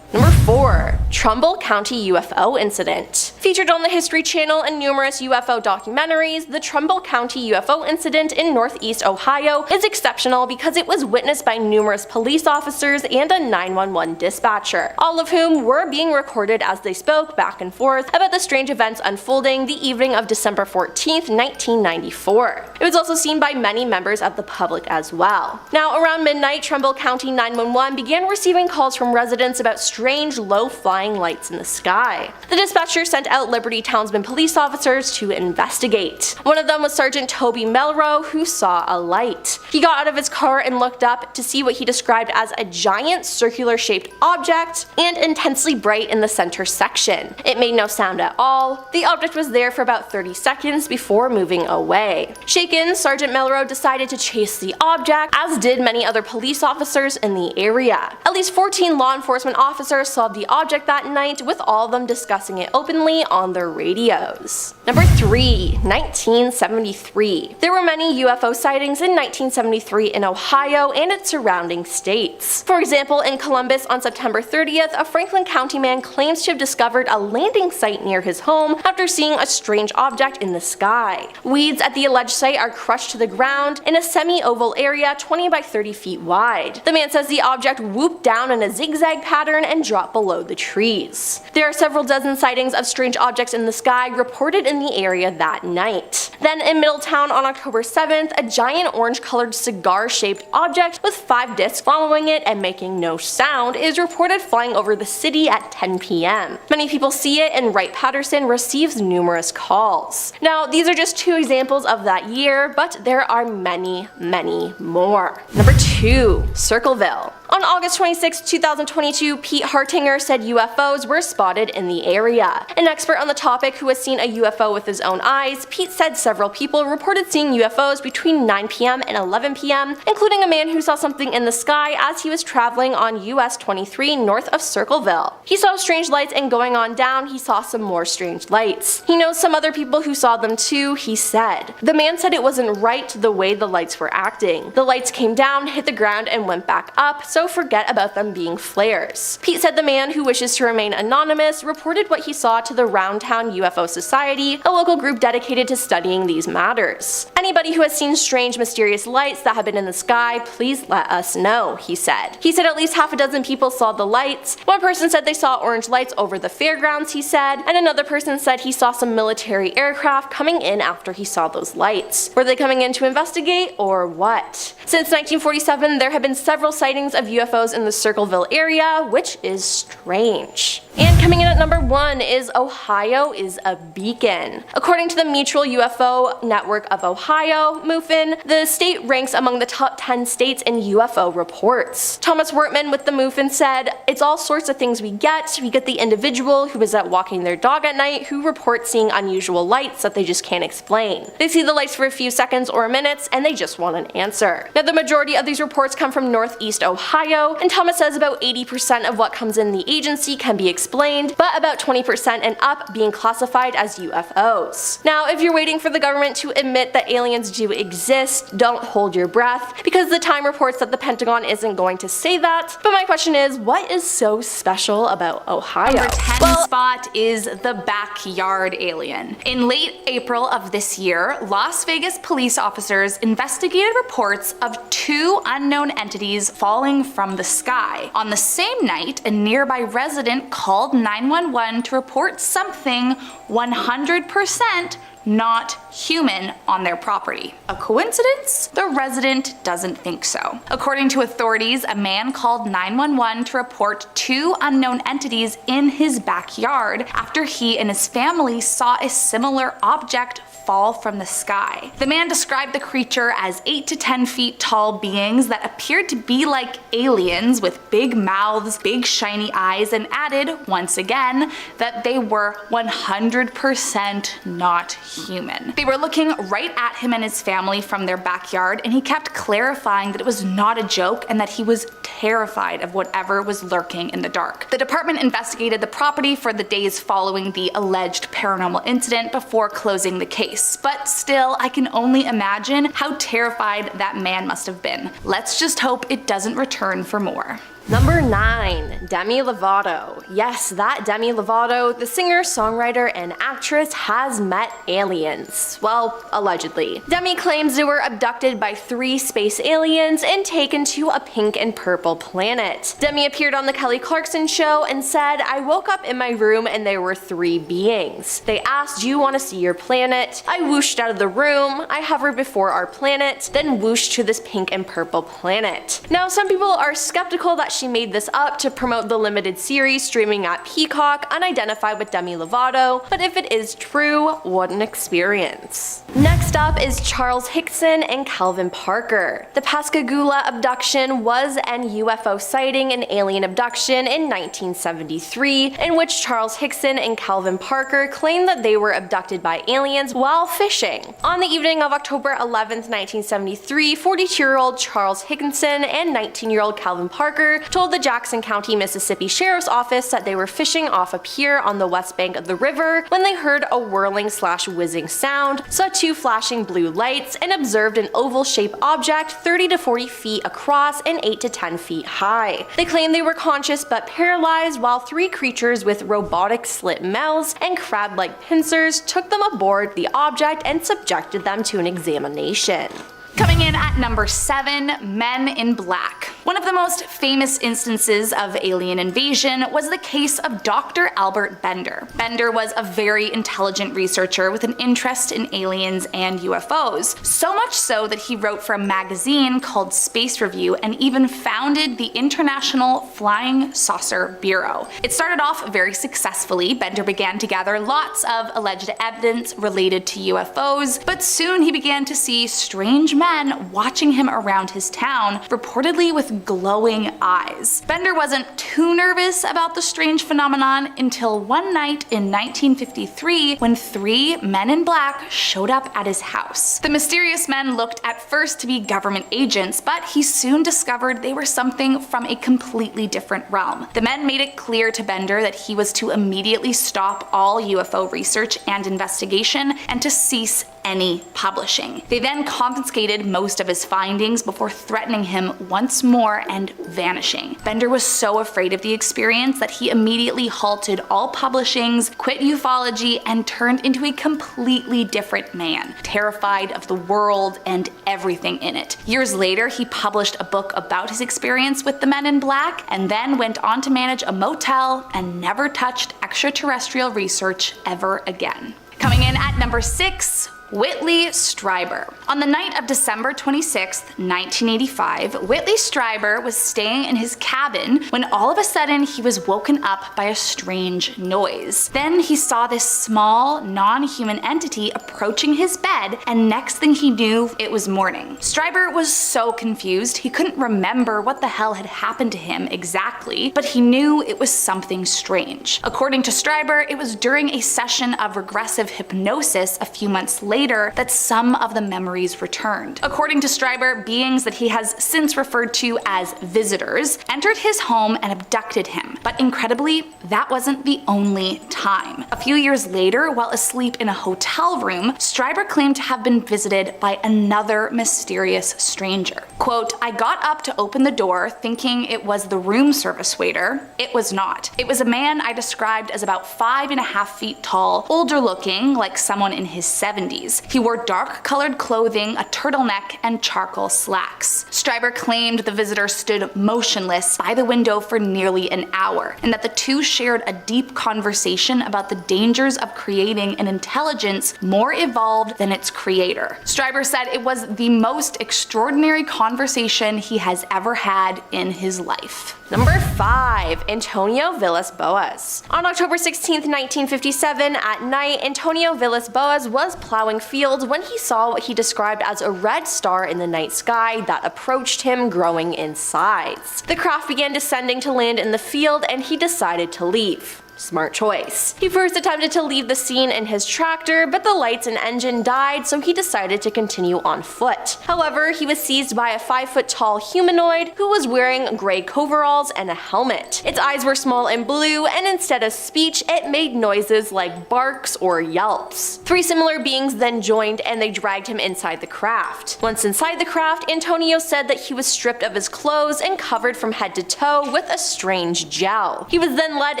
Number 4. Trumbull County UFO Incident. Featured on the History Channel and numerous UFO documentaries, the Trumbull County UFO incident in northeast Ohio is exceptional because it was witnessed by numerous police officers and a 911 dispatcher, all of whom were being recorded as they spoke back and forth about the strange events unfolding the evening of December 14th, 1994. It was also seen by many members of the public as well. Now, around midnight, Trumbull County 911 began receiving calls from residents about strange low-flying lights in the sky. The dispatcher sent out Liberty Townsend police officers to investigate. One of them was Sergeant Toby Melrose, who saw a light. He got out of his car and looked up to see what he described as a giant circular-shaped object and intensely bright in the center section. It made no sound at all. The object was there for about 30 seconds before moving away. Shaken, Sergeant Melrose decided to chase the object, as did many other police officers in the area. At least 14 law enforcement officers saw the object that night, with all of them discussing it openly on their radios. Number 3. 1973. There were many UFO sightings in 1973 in Ohio and its surrounding states. For example, in Columbus on September 30th, a Franklin County man claims to have discovered a landing site near his home after seeing a strange object in the sky. Weeds at the alleged site are crushed to the ground in a semi-oval area 20 by 30 feet wide. The man says the object whooped down in a zigzag pattern and dropped below the trees. There are several dozen sightings of strange strange objects in the sky reported in the area that night. Then in Middletown on October 7th, a giant orange-colored cigar-shaped object with 5 discs following it and making no sound is reported flying over the city at 10 p.m. Many people see it, and Wright-Patterson receives numerous calls. Now, these are just 2 examples of that year, but there are many, many more. Number 2. Circleville. On August 26, 2022, Pete Hartinger said UFOs were spotted in the area. An expert on the topic who has seen a UFO with his own eyes, Pete said several people reported seeing UFOs between 9 p.m. and 11 p.m., including a man who saw something in the sky as he was traveling on US 23 north of Circleville. He saw strange lights, and going on down, he saw some more strange lights. He knows some other people who saw them too, he said. The man said it wasn't right the way the lights were acting. The lights came down, hit the ground, and went back up, so forget about them being flares. Pete said the man, who wishes to remain anonymous, reported what he saw to the Roundtown UFO Society, a local group dedicated to studying these matters. Anybody who has seen strange, mysterious lights that have been in the sky, please let us know, he said. He said at least half a dozen people saw the lights. One person said they saw orange lights over the fairgrounds, he said, and another person said he saw some military aircraft coming in after he saw those lights. Were they coming in to investigate, or what? Since 1947, there have been several sightings of UFOs in the Circleville area, which is strange. And coming in at number 1 is Ohio is a beacon. According to the Mutual UFO Network of Ohio, MUFON, the state ranks among the top 10 states in UFO reports. Thomas Wortman with the MUFON said, "It's all sorts of things we get. We get the individual who is out walking their dog at night who reports seeing unusual lights that they just can't explain. They see the lights for a few seconds or minutes and they just want an answer." Now, the majority of these reports come from Northeast Ohio, and Thomas says about 80% of what comes in the agency can be explained, but about 20% and up being classified as UFOs. Now, if you're waiting for the government to admit that aliens do exist, don't hold your breath, because the Time reports that the Pentagon isn't going to say that. But my question is, what is so special about Ohio? Number 10 spot is the backyard alien. In late April of this year, Las Vegas police officers investigated reports of 2 unknown entities falling from the sky. On the same night, a nearby resident called 911 to report something 100% not human on their property. A coincidence? The resident doesn't think so. According to authorities, a man called 911 to report 2 unknown entities in his backyard after he and his family saw a similar object fall from the sky. The man described the creature as 8 to 10 feet tall beings that appeared to be like aliens with big mouths, big shiny eyes, and added, once again, that they were 100% not human. They were looking right at him and his family from their backyard, and he kept clarifying that it was not a joke and that he was terrified of whatever was lurking in the dark. The department investigated the property for the days following the alleged paranormal incident before closing the case. But still, I can only imagine how terrified that man must have been. Let's just hope it doesn't return for more. Number 9. Demi Lovato. Yes, that Demi Lovato, the singer, songwriter, and actress, has met aliens. Well, allegedly. Demi claims they were abducted by 3 space aliens and taken to a pink and purple planet. Demi appeared on the Kelly Clarkson show and said, "I woke up in my room and there were 3 beings. They asked, 'Do you want to see your planet?' I whooshed out of the room, I hovered before our planet, then whooshed to this pink and purple planet." Now, some people are skeptical that she made this up to promote the limited series streaming at Peacock, Unidentified with Demi Lovato, but if it is true, what an experience. Next up is Charles Hickson and Calvin Parker. The Pascagoula abduction was an UFO sighting and alien abduction in 1973, in which Charles Hickson and Calvin Parker claimed that they were abducted by aliens while fishing. On the evening of October 11th, 1973, 42-year-old Charles Hickson and 19-year-old Calvin Parker told the Jackson County, Mississippi Sheriff's Office that they were fishing off a pier on the west bank of the river when they heard a whirling/whizzing sound, saw 2 flashing blue lights, and observed an oval-shaped object 30 to 40 feet across and 8 to 10 feet high. They claimed they were conscious but paralyzed, while 3 creatures with robotic slit mouths and crab-like pincers took them aboard the object and subjected them to an examination. Coming in at number 7, Men in Black. One of the most famous instances of alien invasion was the case of Dr. Albert Bender. Bender was a very intelligent researcher with an interest in aliens and UFOs, so much so that he wrote for a magazine called Space Review and even founded the International Flying Saucer Bureau. It started off very successfully. Bender began to gather lots of alleged evidence related to UFOs, but soon he began to see strange men watching him around his town, reportedly with glowing eyes. Bender wasn't too nervous about the strange phenomenon until one night in 1953 when 3 men in black showed up at his house. The mysterious men looked at first to be government agents, but he soon discovered they were something from a completely different realm. The men made it clear to Bender that he was to immediately stop all UFO research and investigation and to cease any publishing. They then confiscated most of his findings before threatening him once more and vanishing. Bender was so afraid of the experience that he immediately halted all publishings, quit ufology, and turned into a completely different man, terrified of the world and everything in it. Years later, he published a book about his experience with the men in black, and then went on to manage a motel and never touched extraterrestrial research ever again. Coming in at number 6, Whitley Strieber. On the night of December 26, 1985, Whitley Strieber was staying in his cabin when all of a sudden he was woken up by a strange noise. Then he saw this small, non-human entity approaching his bed, and next thing he knew, it was morning. Strieber was so confused he couldn't remember what the hell had happened to him exactly, but he knew it was something strange. According to Strieber, it was during a session of regressive hypnosis a few months later that some of the memories returned. According to Strieber, beings that he has since referred to as visitors entered his home and abducted him, but incredibly, that wasn't the only time. A few years later, while asleep in a hotel room, Strieber claimed to have been visited by another mysterious stranger. Quote, "I got up to open the door thinking it was the room service waiter. It was not. It was a man I described as about 5.5 feet tall, older looking, like someone in his 70s. He wore dark-colored clothing, a turtleneck, and charcoal slacks." Strieber claimed the visitor stood motionless by the window for nearly an hour, and that the two shared a deep conversation about the dangers of creating an intelligence more evolved than its creator. Strieber said it was the most extraordinary conversation he has ever had in his life. Number 5. Antonio Villas-Boas. On October 16, 1957, at night, Antonio Villas-Boas was plowing fields when he saw what he described as a red star in the night sky that approached him, growing in size. The craft began descending to land in the field, and he decided to leave. Smart choice. He first attempted to leave the scene in his tractor, but the lights and engine died, so he decided to continue on foot. However, he was seized by a 5-foot-tall humanoid who was wearing gray coveralls and a helmet. Its eyes were small and blue, and instead of speech, it made noises like barks or yelps. 3 similar beings then joined, and they dragged him inside the craft. Once inside the craft, Antonio said that he was stripped of his clothes and covered from head to toe with a strange gel. He was then led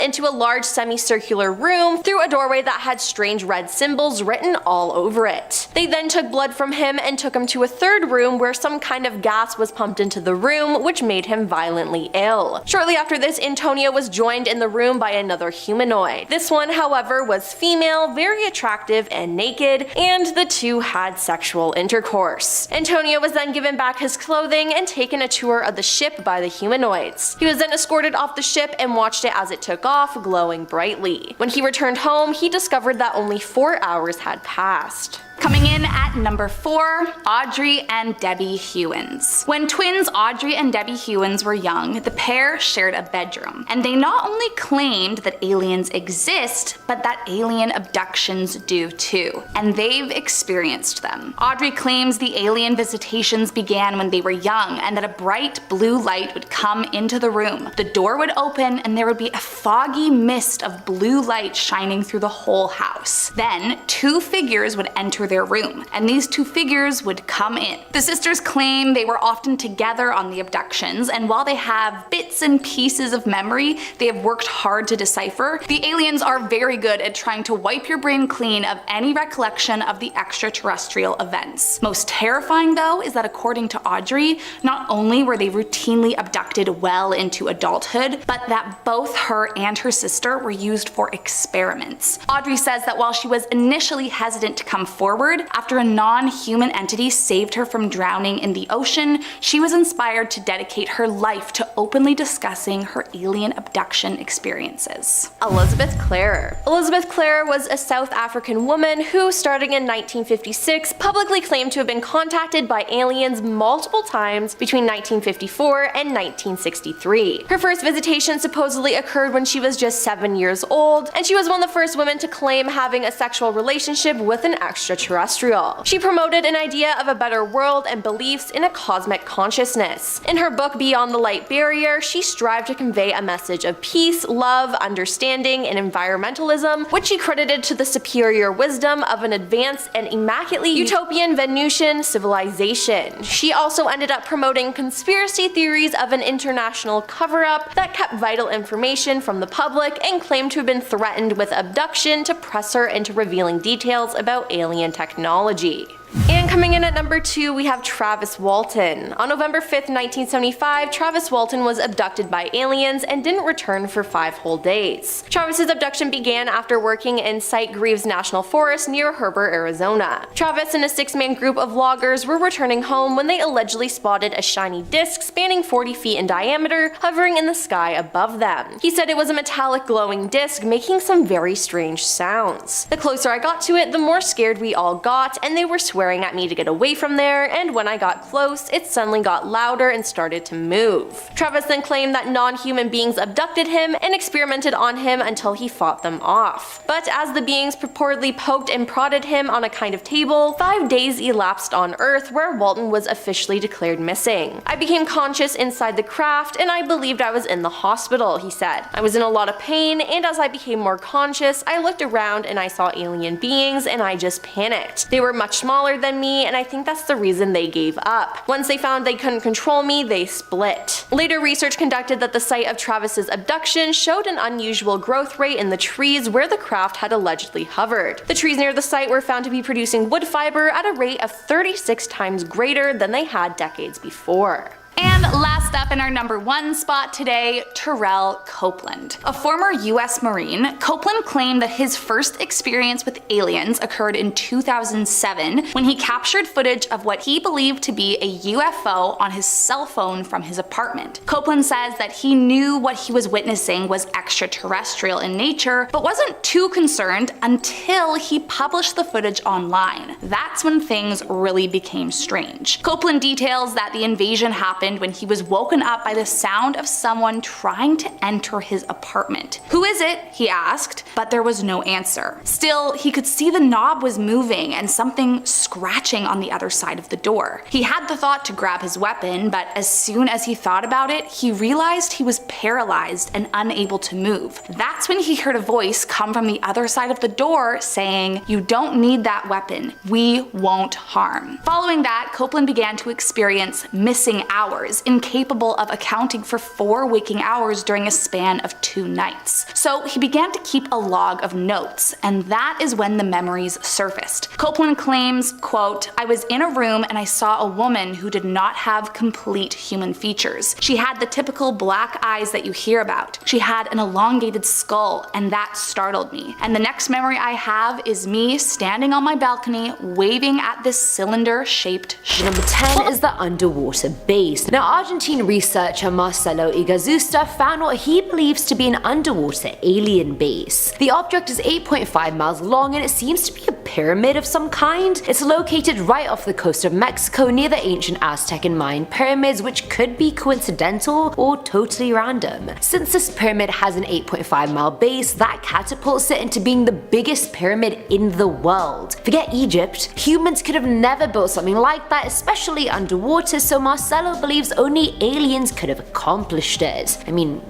into a large semicircular room through a doorway that had strange red symbols written all over it. They then took blood from him and took him to a third room where some kind of gas was pumped into the room, which made him violently ill. Shortly after this, Antonio was joined in the room by another humanoid. This one, however, was female, very attractive and naked, and the two had sexual intercourse. Antonio was then given back his clothing and taken a tour of the ship by the humanoids. He was then escorted off the ship and watched it as it took off, glowing brightly. When he returned home, he discovered that only 4 hours had passed. Coming in at number 4, Audrey and Debbie Hewins. When twins Audrey and Debbie Hewins were young, the pair shared a bedroom, and they not only claimed that aliens exist, but that alien abductions do too, and they've experienced them. Audrey claims the alien visitations began when they were young, and that a bright blue light would come into the room. The door would open, and there would be a foggy mist of blue light shining through the whole house. Then, 2 figures would enter the their room, and these two figures would come in. The sisters claim they were often together on the abductions, and while they have bits and pieces of memory they have worked hard to decipher, the aliens are very good at trying to wipe your brain clean of any recollection of the extraterrestrial events. Most terrifying though is that according to Audrey, not only were they routinely abducted well into adulthood, but that both her and her sister were used for experiments. Audrey says that while she was initially hesitant to come forward, after a non-human entity saved her from drowning in the ocean, she was inspired to dedicate her life to openly discussing her alien abduction experiences. Elizabeth Clare. Elizabeth Clare was a South African woman who, starting in 1956, publicly claimed to have been contacted by aliens multiple times between 1954 and 1963. Her first visitation supposedly occurred when she was just 7 years old, and she was one of the first women to claim having a sexual relationship with an extraterrestrial. She promoted an idea of a better world and beliefs in a cosmic consciousness. In her book Beyond the Light Barrier, she strived to convey a message of peace, love, understanding, and environmentalism, which she credited to the superior wisdom of an advanced and immaculately utopian Venusian civilization. She also ended up promoting conspiracy theories of an international cover-up that kept vital information from the public and claimed to have been threatened with abduction to press her into revealing details about alien technology. And coming in at number 2, we have Travis Walton. On November 5th, 1975, Travis Walton was abducted by aliens and didn't return for 5 whole days. Travis's abduction began after working in Site-Greaves National Forest near Heber, Arizona. Travis and a 6-man group of loggers were returning home when they allegedly spotted a shiny disc spanning 40 feet in diameter hovering in the sky above them. He said it was a metallic glowing disc making some very strange sounds. The closer I got to it, the more scared we all got, and they were swearing at me to get away from there, and when I got close, it suddenly got louder and started to move. Travis then claimed that non-human beings abducted him and experimented on him until he fought them off. But as the beings purportedly poked and prodded him on a kind of table, 5 days elapsed on Earth where Walton was officially declared missing. I became conscious inside the craft and I believed I was in the hospital, he said. I was in a lot of pain, and as I became more conscious, I looked around and I saw alien beings and I just panicked. They were much smaller than me, and I think that's the reason they gave up. Once they found they couldn't control me, they split. Later research conducted that the site of Travis's abduction showed an unusual growth rate in the trees where the craft had allegedly hovered. The trees near the site were found to be producing wood fiber at a rate of 36 times greater than they had decades before. And last up in our number 1 spot today, Terrell Copeland. A former US Marine, Copeland claimed that his first experience with aliens occurred in 2007 when he captured footage of what he believed to be a UFO on his cell phone from his apartment. Copeland says that he knew what he was witnessing was extraterrestrial in nature, but wasn't too concerned until he published the footage online. That's when things really became strange. Copeland details that the invasion happened when he was woken up by the sound of someone trying to enter his apartment. "Who is it?" he asked, but there was no answer. Still, he could see the knob was moving and something scratching on the other side of the door. He had the thought to grab his weapon, but as soon as he thought about it, he realized he was paralyzed and unable to move. That's when he heard a voice come from the other side of the door saying, "You don't need that weapon. We won't harm." Following that, Copeland began to experience missing hours, incapable of accounting for 4 waking hours during a span of 2 nights. So he began to keep a log of notes, and that is when the memories surfaced. Copeland claims, quote, "I was in a room and I saw a woman who did not have complete human features. She had the typical black eyes that you hear about. She had an elongated skull, and that startled me. And the next memory I have is me standing on my balcony waving at this cylinder-shaped ship." Number 10 is the underwater base. Now, Argentine researcher Marcelo Igazusta found what he believes to be an underwater alien base. The object is 8.5 miles long and it seems to be a pyramid of some kind. It's located right off the coast of Mexico near the ancient Aztec and Mayan pyramids, which could be coincidental or totally random. Since this pyramid has an 8.5-mile base, that catapults it into being the biggest pyramid in the world. Forget Egypt, humans could have never built something like that, especially underwater, so Marcelo believes only aliens could have accomplished it. I mean,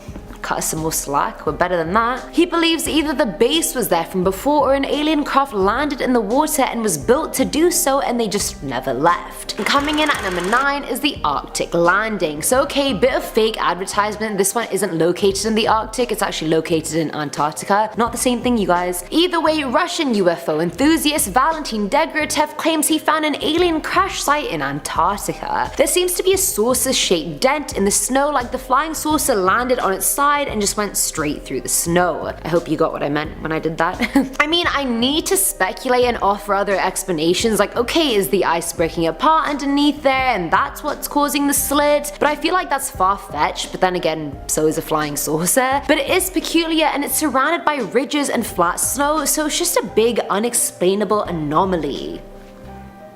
cut us some more slack, we're better than that. He believes either the base was there from before or an alien craft landed in the water and was built to do so and they just never left. And coming in at number 9 is the Arctic landing. So okay, bit of fake advertisement, this one isn't located in the Arctic, it's actually located in Antarctica. Not the same thing, you guys. Either way, Russian UFO enthusiast Valentin Degratev claims he found an alien crash site in Antarctica. There seems to be a saucer-shaped dent in the snow, like the flying saucer landed on its side and just went straight through the snow. I hope you got what I meant when I did that. I mean, I need to speculate and offer other explanations, like okay, is the ice breaking apart underneath there and that's what's causing the slit? But I feel like that's far-fetched, but then again, so is a flying saucer. But it is peculiar and it's surrounded by ridges and flat snow, so it's just a big unexplainable anomaly.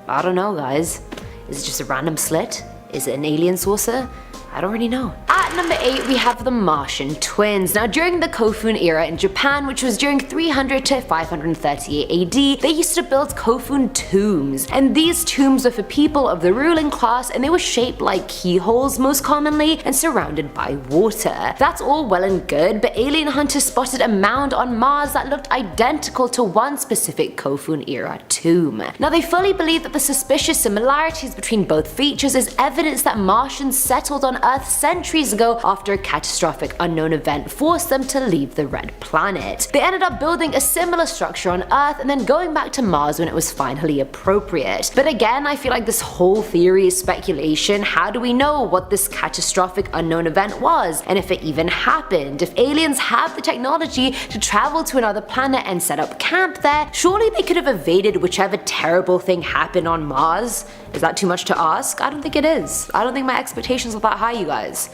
I don't know, guys. Is it just a random slit? Is it an alien saucer? I don't really know. At number 8 we have the Martian twins. Now during the Kofun era in Japan, which was during 300 to 538 AD, they used to build Kofun tombs. And these tombs were for people of the ruling class and they were shaped like keyholes most commonly and surrounded by water. That's all well and good, but alien hunters spotted a mound on Mars that looked identical to one specific Kofun era tomb. Now they fully believe that the suspicious similarities between both features is evidence that Martians settled on Earth centuries ago after a catastrophic unknown event forced them to leave the red planet. They ended up building a similar structure on Earth and then going back to Mars when it was finally appropriate. But again, I feel like this whole theory is speculation. How do we know what this catastrophic unknown event was? And if it even happened? If aliens have the technology to travel to another planet and set up camp there, surely they could have evaded whichever terrible thing happened on Mars. Is that too much to ask? I don't think it is. I don't think my expectations are that high, you guys.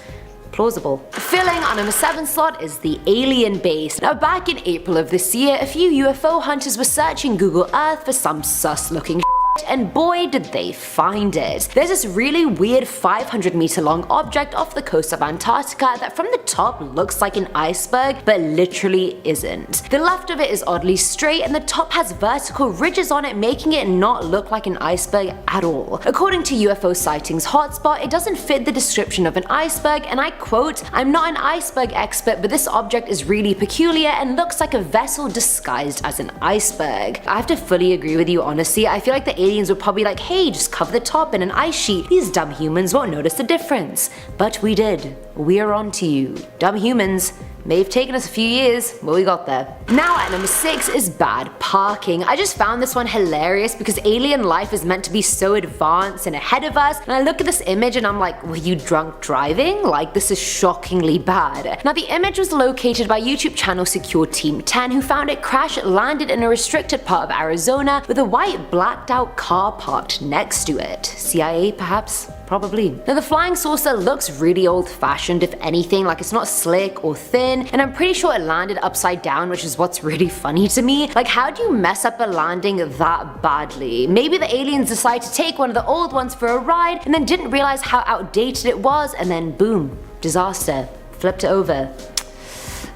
Plausible. Filling on number 7 slot is the alien base. Now back in April of this year, a few UFO hunters were searching Google Earth for some sus looking and boy did they find it. There's this really weird 500-meter long object off the coast of Antarctica that from the top looks like an iceberg but literally isn't. The left of it is oddly straight and the top has vertical ridges on it, making it not look like an iceberg at all. According to UFO sightings hotspot, it doesn't fit the description of an iceberg, and I quote, "I'm not an iceberg expert, but this object is really peculiar and looks like a vessel disguised as an iceberg." I have to fully agree with you, honestly. I feel like the aliens were probably like, hey, just cover the top in an ice sheet. These dumb humans won't notice the difference. But we did. We're on to you. Dumb humans. May have taken us a few years, but we got there. Now at number 6 is bad parking. I just found this one hilarious because alien life is meant to be so advanced and ahead of us, and I look at this image and I'm like, were you drunk driving? Like, this is shockingly bad. Now the image was located by YouTube channel Secure Team 10, who found it crash landed in a restricted part of Arizona with a white blacked out car parked next to it. CIA perhaps? Probably. Now the flying saucer looks really old fashioned if anything, like it's not slick or thin, and I'm pretty sure it landed upside down, which is what's really funny to me. Like, how do you mess up a landing that badly? Maybe the aliens decided to take one of the old ones for a ride and then didn't realize how outdated it was, and then boom, disaster, flipped it over.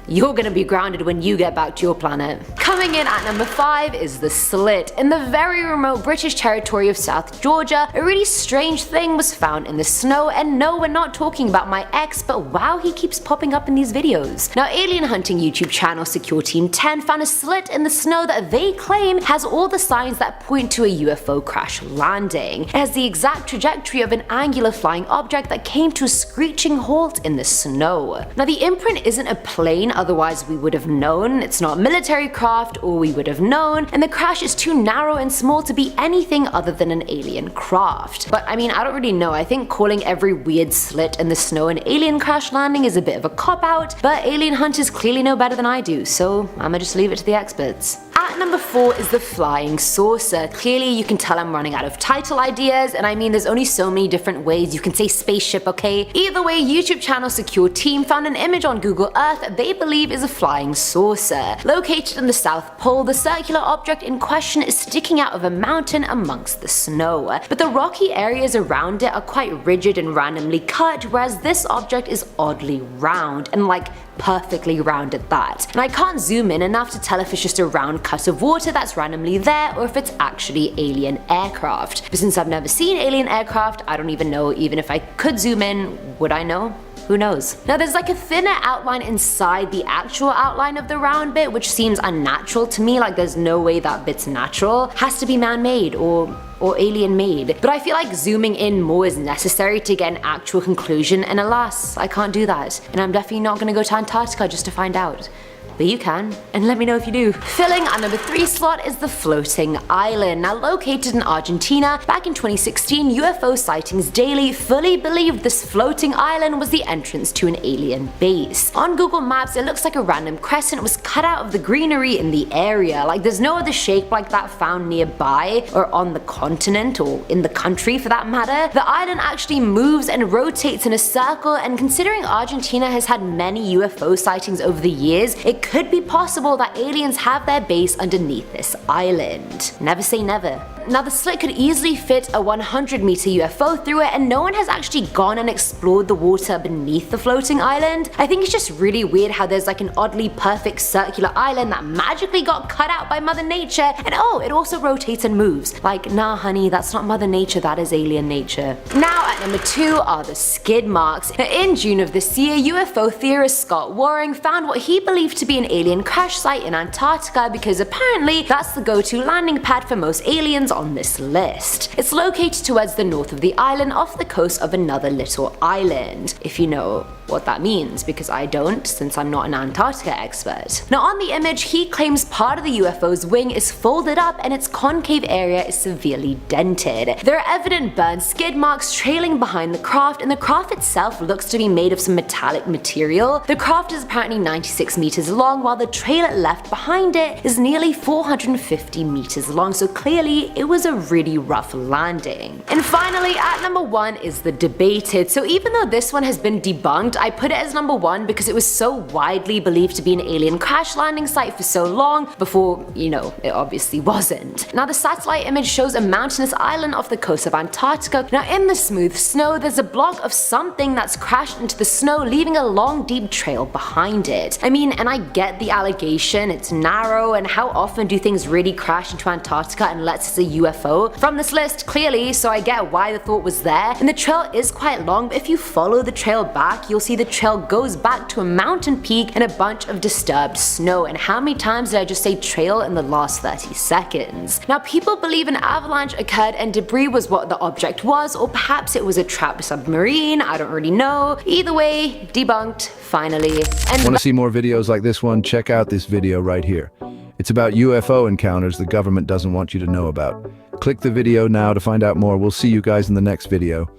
You're gonna be grounded when you get back to your planet. Coming in at number 5 is the slit. In the very remote British territory of South Georgia, a really strange thing was found in the snow, and no, we're not talking about my ex, but wow, he keeps popping up in these videos. Now alien hunting YouTube channel Secure Team 10 found a slit in the snow that they claim has all the signs that point to a UFO crash landing. It has the exact trajectory of an angular flying object that came to a screeching halt in the snow. Now the imprint isn't a plane, otherwise we would have known. It's not military craft, or we would have known, and the crash is too narrow and small to be anything other than an alien craft. But I mean, I don't really know. I think calling every weird slit in the snow an alien crash landing is a bit of a cop-out, but alien hunters clearly know better than I do, so I'ma just leave it to the experts. At number 4 is the flying saucer. Clearly you can tell I'm running out of title ideas, and I mean there's only so many different ways you can say spaceship, okay? Either way, YouTube channel Secure Team found an image on Google Earth that they believe is a flying saucer. Located in the South Pole, the circular object in question is sticking out of a mountain amongst the snow. But the rocky areas around it are quite rigid and randomly cut, whereas this object is oddly round, and like perfectly round at that. And I can't zoom in enough to tell if it's just a round cut of water that's randomly there or if it's actually alien aircraft. But since I've never seen alien aircraft, I don't even know. Even if I could zoom in, would I know? Who knows? Now there's like a thinner outline inside the actual outline of the round bit, which seems unnatural to me. Like there's no way that bit's natural. Has to be man-made or alien made. But I feel like zooming in more is necessary to get an actual conclusion, and alas, I can't do that. And I'm definitely not gonna go to Antarctica just to find out. But you can, and let me know if you do. Filling our number 3 slot is the floating island. Now located in Argentina, back in 2016, UFO Sightings Daily fully believed this floating island was the entrance to an alien base. On Google Maps, it looks like a random crescent was cut out of the greenery in the area. Like there's no other shape like that found nearby, or on the continent, or in the country for that matter. The island actually moves and rotates in a circle, and considering Argentina has had many UFO sightings over the years, it could be possible that aliens have their base underneath this island. Never say never. Now the slit could easily fit a 100-meter UFO through it, and no one has actually gone and explored the water beneath the floating island. I think it's just really weird how there's like an oddly perfect circular island that magically got cut out by Mother Nature, and oh, it also rotates and moves. Like, nah honey, that's not Mother Nature, that is alien nature. Now at number 2 are the skid marks. Now, in June of this year, UFO theorist Scott Waring found what he believed to be an alien crash site in Antarctica, because apparently that's the go-to landing pad for most aliens on this list. It's located towards the north of the island, off the coast of another little island, if you know what that means, because I don't, since I'm not an Antarctica expert. Now on the image, he claims part of the UFO's wing is folded up and its concave area is severely dented. There are evident burn skid marks trailing behind the craft, and the craft itself looks to be made of some metallic material. The craft is apparently 96 meters long, while the trail it left behind it is nearly 450 meters long, so clearly it was a really rough landing. And finally, at number 1 is the debated. So even though this one has been debunked, I put it as number 1 because it was so widely believed to be an alien crash landing site for so long before, you know, it obviously wasn't. Now the satellite image shows a mountainous island off the coast of Antarctica. Now in the smooth snow, there's a block of something that's crashed into the snow, leaving a long deep trail behind it. I mean, and I get the allegation, it's narrow, and how often do things really crash into Antarctica unless it's a UFO? From this list, clearly, so I get why the thought was there. And the trail is quite long, but if you follow the trail back, you'll see the trail goes back to a mountain peak and a bunch of disturbed snow. And how many times did I just say trail in the last 30 seconds? Now people believe an avalanche occurred and debris was what the object was, or perhaps it was a trapped submarine, I don't really know. Either way, debunked, finally. And want to see more videos like this one? Check out this video right here. It's about UFO encounters the government doesn't want you to know about. Click the video now to find out more. We'll see you guys in the next video.